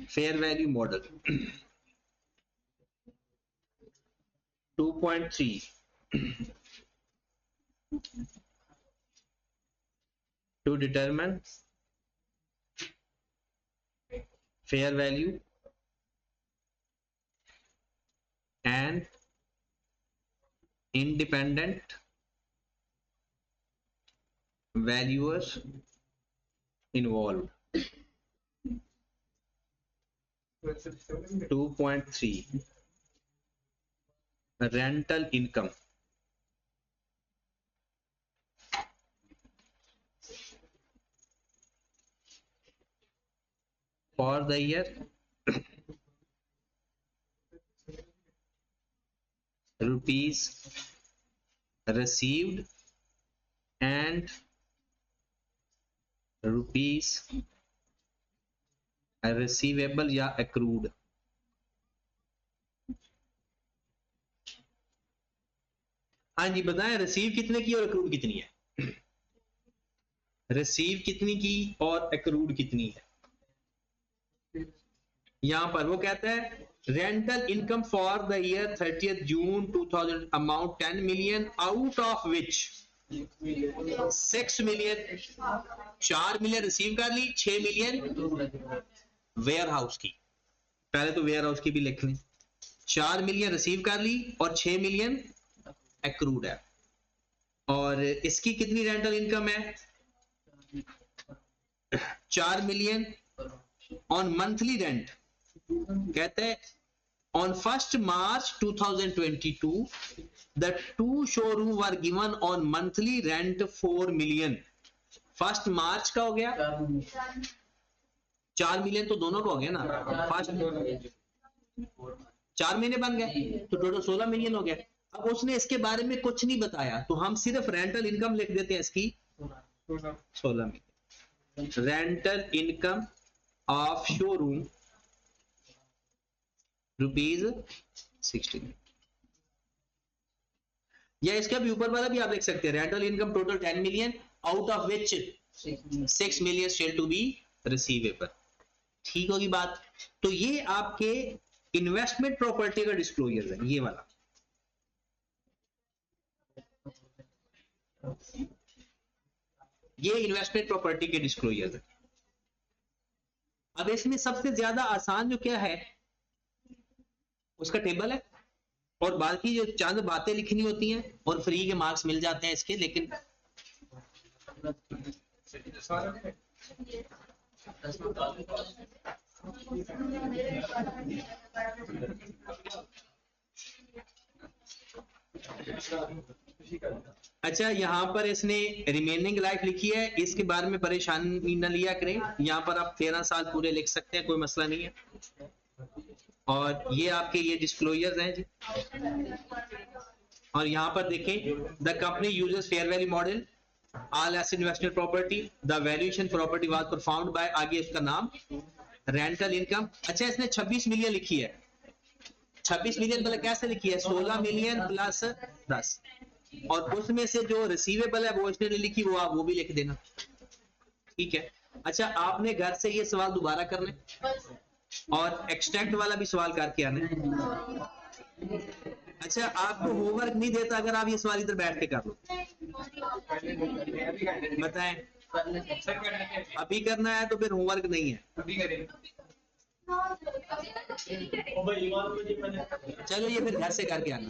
Fair value model 2.3 to determine fair value and independent valuers involved. 2.3 rental income for the year rupees received and rupees receivable या accrued। हाँ जी, बताएं रिसीव कितने की और अक्रूड कितनी है? रिसीव कितनी की और अक्रूड कितनी है? यहां पर वो कहता है rental income for the year 30th June 2000 amount 10 million, out of which 6 million, 4 million receive कर ली, 6 मिलियन वेयर हाउस की। पहले तो वेयर हाउस की भी लिख लें। 4 मिलियन रिसीव कर ली और 6 मिलियन एक्रूड है। और इसकी कितनी रेंटल इनकम है? 4 मिलियन ऑन मंथली रेंट। कहते हैं on 1st March 2022 the two showroom were given on monthly rent 4 million। 1st March का हो गया 4 मिलियन, तो दोनों का हो गया ना। फर्स्ट 4 महीने बन गए तो टोटल 16 मिलियन हो गया। अब उसने इसके बारे में कुछ नहीं बताया, तो हम सिर्फ रेंटल इनकम लिख देते हैं इसकी 16 million. Rental income of showroom rupees 60। या इसका भी ऊपर वाला भी आप लिख सकते हैं, rental income total 10 million, out of which 6 million still to be receivable. ठीक होगी बात। तो ये आपके इन्वेस्टमेंट प्रॉपर्टी का डिस्क्लोजर है, ये वाला। ये इन्वेस्टमेंट प्रॉपर्टी के डिस्क्लोजर है। अब इसमें सबसे ज्यादा आसान जो क्या है उसका टेबल है, और बाकी जो चंद बातें लिखनी होती हैं और फ्री के मार्क्स मिल जाते हैं इसके। लेकिन अच्छा, यहाँ पर इसने रिमेनिंग लाइफ लिखी है, इसके बारे में परेशानी न लिया करें, यहाँ पर आप 13 साल पूरे लिख सकते हैं, कोई मसला नहीं है। और ये आपके ये डिस्क्लोजर्स हैं जी। और यहाँ पर देखें, the company uses fair value model, all asset investment property, the valuation property was performed by, आगे उसका नाम, रेंटल इनकम। अच्छा, इसने 26 मिलियन लिखी है। 26 मिलियन मतलब कैसे लिखी है, 16 मिलियन प्लस 10, और उसमें से जो रिसीवेबल है वो इसने लिखी, वो आप वो भी लिख देना। ठीक है। अच्छा, आपने घर से ये सवाल दोबारा करना है और एक्सट्रैक्ट वाला भी सवाल करके आना है। अच्छा, आपको होमवर्क नहीं देता अगर आप ये सवाल इधर बैठ के कर लो। बताएं, अभी करना है तो फिर होमवर्क नहीं है। चलो ये फिर घर से करके आना।